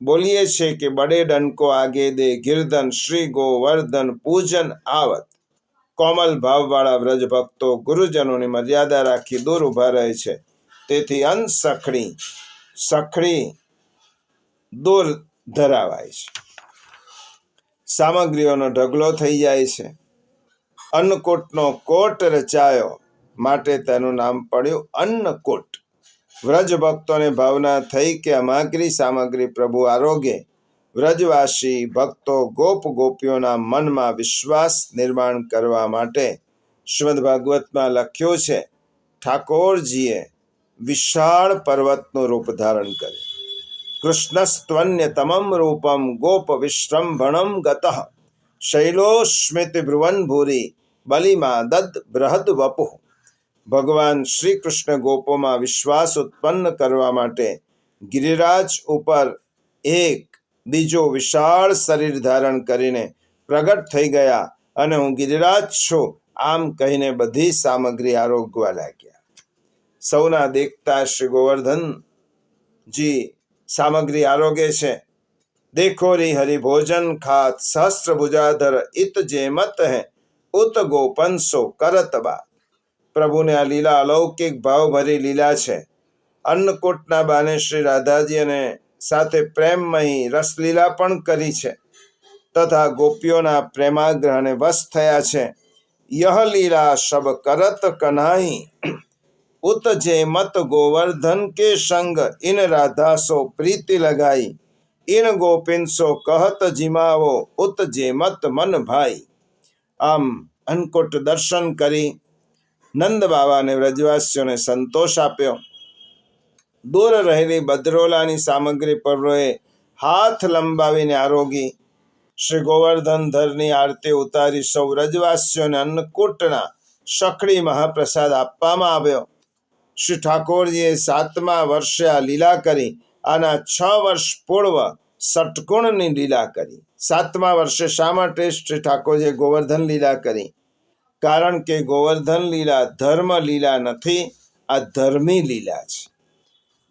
બોલીએ છીએ કે બડે ડંકો આગે દે ગિરધન શ્રી ગોવર્ધન પૂજન આવત. કોમલ ભાવવાળા વ્રજ ભક્તો ગુરુજનોની મર્યાદા રાખી દૂર ઊભા રહે છે. તેથી સખડી દૂર ધરાવાય છે. સામગ્રીઓનો ઢગલો થઈ જાય છે. અન્નકૂટનો કોટ રચાયો માટે તેનું નામ પડ્યું અન્નકૂટ. વ્રજ ભક્તોને ભાવના થઈ કે અમાગરી સામગ્રી પ્રભુ આરોગ્ય. વ્રજવાસી ભક્તો ગોપ ગોપીઓના મનમાં વિશ્વાસ નિર્માણ કરવા માટે શ્રીમદ ભાગવતમાં લખ્યું છે, ઠાકોરજીએ વિશાળ પર્વતનું રૂપ ધારણ કર્યું. કૃષ્ણસ્ત્વન્યતમમ રૂપમ ગોપ વિશ્રંભણમ ગતઃ શૈલોસ્મિત ભ્રુવન ભૂરી બલિમા દદ બૃહદ વપુઃ. ભગવાન શ્રી કૃષ્ણ ગોપોમાં વિશ્વાસ ઉત્પન્ન કરવા માટે ગિરિરાજ ઉપર એક બીજો વિશાળ શરીર ધારણ કરીને પ્રગટ થઈ ગયા અને હું ગિરિરાજ છું આમ કહીને બધી સામગ્રી આરોગવા લાગ્યા. સૌના દેખતા શ્રી ગોવર્ધનજી સામગ્રી આરોગે છે. દેખો રી હરિ ભોજન ખાત સહસ્ત્ર ભુજાધર ઇત જેમત હૈ ઉત ગોપંસો કરતબા. પ્રભુને આ લીલા અલૌકિક ભાવભરી લીલા છે. અન્નકૂટના બાને શ્રી રાધાજી અને સાથે પ્રેમમયી રસલીલા પણ કરી છે તથા ગોપીઓના પ્રેમાગ્રહને વશ થયા છે. યહ લીલા શબ કરત કન્હાઈ ઉત જે મત ગોવર્ધન કે સંગ ઇન રાધાસો પ્રીતિ લગાઈ ઇન ગોપિનસો કહત જીમાવો ઉત જે મત મન ભાઈ. આમ અન્નકૂટ દર્શન કરી નંદ બાબાને વ્રજવાસીઓને સંતોષ આપ્યો. દૂર રહેલી બદરોલાની સામગ્રી પ્રભુએ હાથ લંબાવીને આરોગી. શ્રી ગોવર્ધન ધરની આરતી ઉતારી સૌ વ્રજવાસીઓને અન્નકૂટના સખડી મહાપ્રસાદ આપવામાં આવ્યો. શ્રી ઠાકોરજીએ 7મા વર્ષે આ લીલા કરી. આના 6 વર્ષ પૂર્વ ષટકુણની લીલા કરી. 7મા વર્ષે શા માટે શ્રી ઠાકોરજીએ ગોવર્ધન લીલા કરી? કારણ કે ગોવર્ધન લીલા ધર્મ લીલા નથી, આ ધર્મી લીલા છે.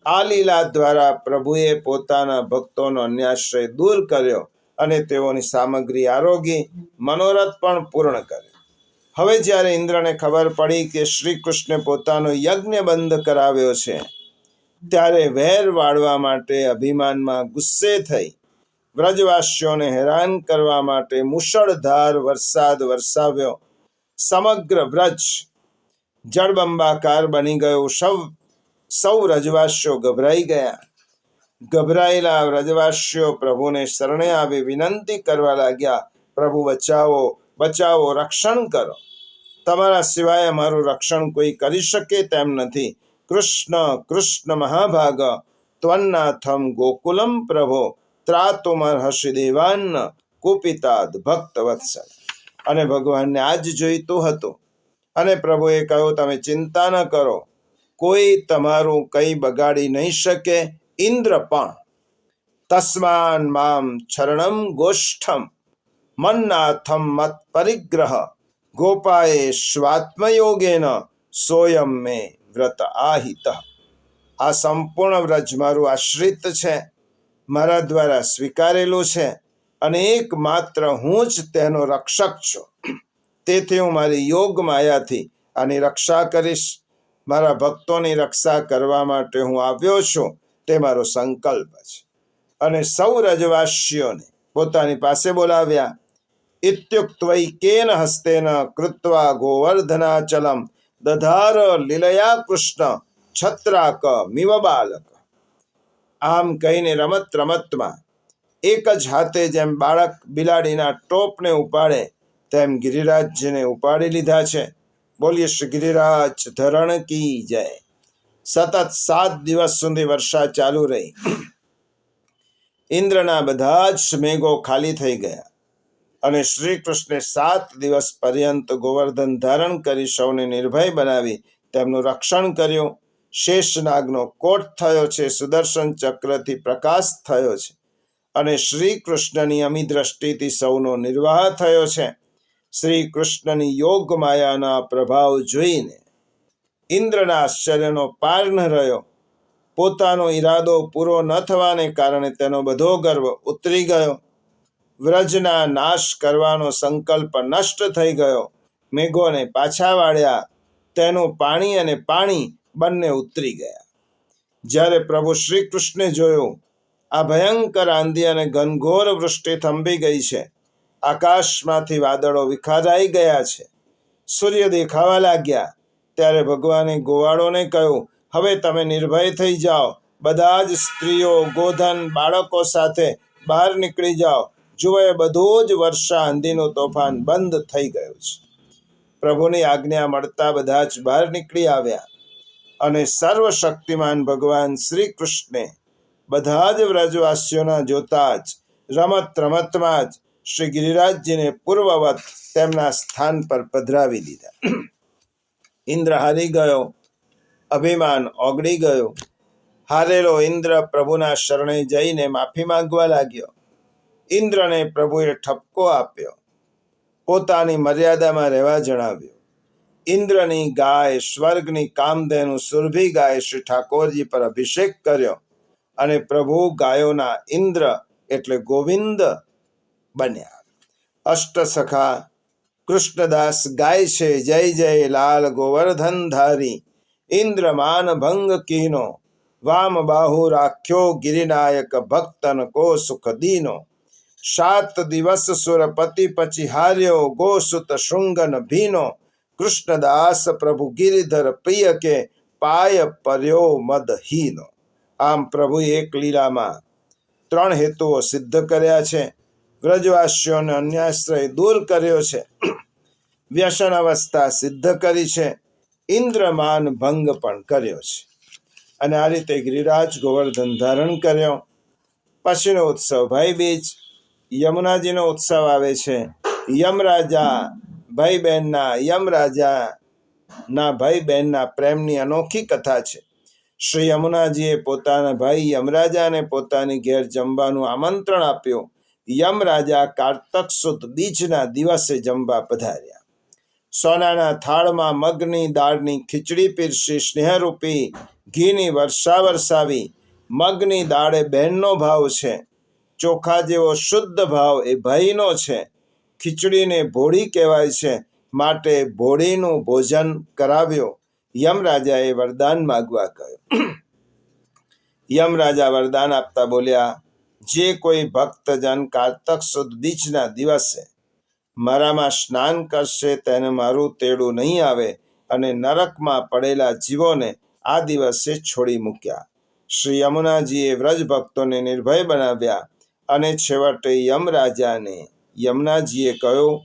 આ લીલા દ્વારા પ્રભુએ પોતાના ભક્તોનો અન્યાશ્રય દૂર કર્યો અને તેઓની સામગ્રી આરોગી, મનોરથ પણ પૂર્ણ કર્યો. હવે જ્યારે ઇન્દ્રને ખબર પડી કે શ્રી કૃષ્ણે પોતાનો યજ્ઞ બંધ કરાવ્યો છે, ત્યારે વેર વાળવા માટે અભિમાનમાં ગુસ્સે થઈ વ્રજવાસીઓને હેરાન કરવા માટે મુશળધાર વરસાદ વરસાવ્યો. સમગ્ર વ્રજ જળબંબાકાર બની ગયો. સૌ વ્રજવાસીઓ ગભરાઈ ગયા. ગભરાયેલા વ્રજવાસીઓ પ્રભુને શરણે આવી વિનંતી કરવા લાગ્યા, પ્રભુ બચાવો, બચાવો, રક્ષણ કરો. તમારા સિવાય અમારું રક્ષણ કોઈ કરી શકે તેમ નથી. કૃષ્ણ કૃષ્ણ મહાભાગ ત્વન્નાથમ ગોકુલમ પ્રભો ત્રાતુમર્હસી દેવાન્ન કુપિતાદ ભક્ત વત્સલ. અને ભગવાનને આ જ જોઈતું હતું. અને પ્રભુએ કહ્યું, તમે ચિંતા ન કરો, કોઈ તમારું કંઈ બગાડી નહીં શકે, ઇન્દ્ર પણ. તસ્માન મામ શરણમ ગોષ્ઠમ મન્નાથમ મત પરિગ્રહ ગોપાએ સ્વાત્મયોગેન સોયમ મે વ્રત આહિત. આ સંપૂર્ણ વ્રજ મારું આશ્રિત છે, મારા દ્વારા સ્વીકારેલું છે અને એકમાત્ર હું જ તેનો રક્ષક છું. તેથી હું મારી યોગ માયાથી આની રક્ષા કરીશ. મારા ભક્તોની રક્ષા કરવા માટે હું આવ્યો છું, તે મારો સંકલ્પ છે. અને સૌ વ્રજવાસીઓને પોતાની પાસે બોલાવ્યા. इत्युक्त्वैकेन हस्तेन कृत्वा गोवर्धनाचलं दधार લીલયા કૃષ્ણ છત્રાક મિવ બાલક. આમ કહીને રમત રમતમાં એક જ હાથે જેમ બાળક બિલાડીના ટોપને ઉપાડે તેમ ગિરિરાજજીને ઉપાડી લીધા છે. બોલીએ શ્રી ગિરિરાજ ધરણ કી જય. સતત 7 દિવસ સુધી વર્ષા ચાલુ રહી. ઇન્દ્રના બધા જ મેઘો ખાલી થઈ ગયા અને શ્રી કૃષ્ણે 7 દિવસ પર્યંત ગોવર્ધન ધારણ કરી સૌને નિર્ભય બનાવી તેમનું રક્ષણ કર્યું. શેષનાગનો કોટ થયો છે, સુદર્શન ચક્રથી પ્રકાશ થયો છે અને શ્રી કૃષ્ણની અમી દ્રષ્ટિથી સૌનો નિર્વાહ થયો છે. શ્રી કૃષ્ણની યોગ માયાના પ્રભાવ જોઈને ઇન્દ્રના આશ્ચર્યનો પાર ન રહ્યો. પોતાનો ઈરાદો પૂરો ન થવાને કારણે તેનો બધો ગર્વ ઉતરી ગયો. વ્રજના નાશ કરવાનો સંકલ્પ નષ્ટ થઈ ગયો. મેઘોને પાછા વાળ્યા, તેનું પાણી અને પાણી બંને ઉતરી ગયા. જ્યારે પ્રભુ શ્રી કૃષ્ણે જોયું આ ભયંકર આંધી અને ઘનઘોર વૃષ્ટિ થંભી ગઈ છે, આકાશમાંથી વાદળો વિખારાઈ ગયા છે, સૂર્ય દેખાવા લાગ્યા, ત્યારે ભગવાને ગોવાળોને કહ્યું, હવે તમે નિર્ભય થઈ જાઓ. બધા જ સ્ત્રીઓ, ગોધન, બાળકો સાથે બહાર નીકળી જાઓ. જુઓ, એ બધું જ વર્ષા આંધીનું તોફાન બંધ થઈ ગયું છે. પ્રભુની આજ્ઞા મળતા બધા જ બહાર નીકળી આવ્યા અને સર્વશક્તિમાન ભગવાન શ્રી કૃષ્ણે બધા જ વ્રજવાસીઓના જોતા જ રમત રમતમાં જ શ્રી ગિરિરાજજીને પૂર્વવત તેમના સ્થાન પર પધરાવી દીધા. ઇન્દ્ર હારી ગયો, અભિમાન ઓગળી ગયો. હારેલો ઇન્દ્ર પ્રભુના શરણે જઈને માફી માંગવા લાગ્યો. ઇન્દ્રને પ્રભુએ ઠપકો આપ્યો, પોતાની મર્યાદામાં રહેવા જણાવ્યું. ઇન્દ્રની ગાય, સ્વર્ગની કામધેનુ સુરભી ગાય શ્રી ઠાકોરજી પર અભિષેક કર્યો અને પ્રભુ ગાયોના ઇન્દ્ર એટલે ગોવિંદ બન્યા. અષ્ટસખા કૃષ્ણદાસ ગાય છે, જય જય લાલ ગોવર્ધન ધારી. ઇન્દ્ર માન ભંગ કીનો, વામ બાહુ રાખ્યો ગિરિનાયક ભક્તન કો સુખ દીનો. 7 દિવસ સુરપતિ પછી હાર્યો, ગોસુત શૃંગન ભીનો. કૃષ્ણદાસ પ્રભુ ગિરિધર પ્રિય કે, પાય પર્યો મદહીનો. આમ પ્રભુ એક લીલામાં 3 હેતુઓ સિદ્ધ કર્યા છે. વ્રજવાસીઓનો અન્યાશ્રય દૂર કર્યો છે, વ્યસન અવસ્થા સિદ્ધ કરી છે, ઇન્દ્રમાન ભંગ પણ કર્યો છે. અને આ રીતે ગિરિરાજ ગોવર્ધન ધારણ કર્યો. પછીનો ઉત્સવ ભાઈ બીજ, યમુનાજીનો ઉત્સવ આવે છે. યમરાજા ભાઈ બહેનના પ્રેમની અનોખી કથા છે. શ્રી યમુનાજીએ પોતાના ભાઈ યમરાજાને પોતાની ઘેર જમવાનું આમંત્રણ આપ્યું. યમરાજા કારતક સુદ બીજના દિવસે જમવા પધાર્યા. સોનાના થાળમાં મગની દાળની ખીચડી પીરસી સ્નેહરૂપી ઘીની વર્ષા વરસાવી. મગની દાળ એ બહેનનો ભાવ છે, ચોખા જેવો શુદ્ધ ભાવ એ ભાઈનો છે. ખીચડીને ભોળી કહેવાય છે, માટે ભોળીનું ભોજન કરાવ્યો. યમરાજાએ વરદાન માગવા કહ્યું. યમરાજા વરદાન આપતા બોલ્યા, જે કોઈ ભક્તજન કારતક સુદ બીજના દિવસે મારામાં સ્નાન કરશે તેને મારું તેડું નહીં આવે અને નરકમાં પડેલા જીવોને આ દિવસે છોડી મૂક્યા. શ્રી યમુનાજીએ વ્રજ ભક્તોને નિર્ભય બનાવ્યા અને છેવટે યમુનાજીએ કહ્યું,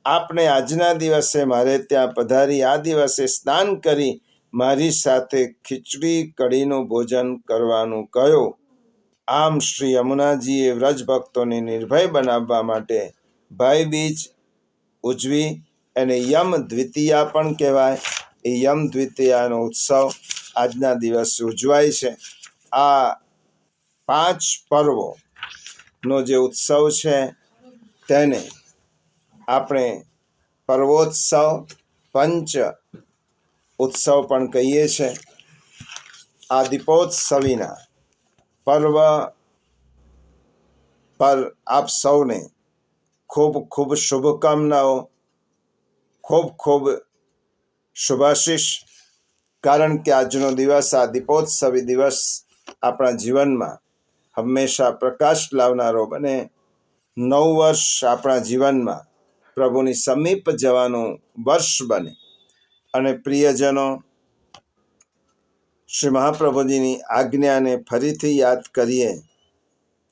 આપને આજના દિવસે મારે ત્યાં પધારી આ દિવસે સ્નાન કરી મારી સાથે ખીચડી કઢીનું ભોજન કરવાનું કહ્યું. આમ શ્રી યમુનાજીએ વ્રજ ભક્તોને નિર્ભય બનાવવા માટે ભાઈ બીજ ઉજવી, એને યમ દ્વિતીયા પણ કહેવાય. એ યમ દ્વિતીયાનો ઉત્સવ આજના દિવસે ઉજવાય છે. આ 5 પર્વોનો જે ઉત્સવ છે તેને આપણે પર્વોત્સવ, પંચ ઉત્સવ પણ કહીએ છીએ. આ દીપોત્સવીના પર્વ પર આપ સૌને ખૂબ ખૂબ શુભકામનાઓ, ખૂબ ખૂબ શુભાશીષ. કારણ કે આજનો દિવસ, આ દીપોત્સવી દિવસ આપણા જીવનમાં હંમેશા પ્રકાશ લાવનારો બને. 9 વર્ષ આપણા જીવનમાં પ્રભુની સમીપ જવાનું વર્ષ બને. અને પ્રિયજનો, શ્રી મહાપ્રભુજીની આજ્ઞાને ફરીથી યાદ કરીએ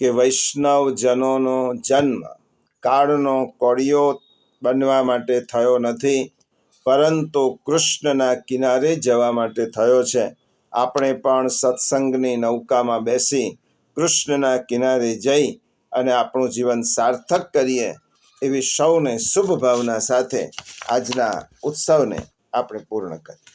કે વૈષ્ણવજનોનો જન્મ કાળનો કોળિયો બનવા માટે થયો નથી, પરંતુ કૃષ્ણના કિનારે જવા માટે થયો છે. આપણે પણ સત્સંગની નૌકામાં બેસી કૃષ્ણના કિનારે જઈ અને આપણું જીવન સાર્થક કરીએ, એવી સૌને શુભ ભાવના સાથે આજના ઉત્સવને આપણે પૂર્ણ કરીએ.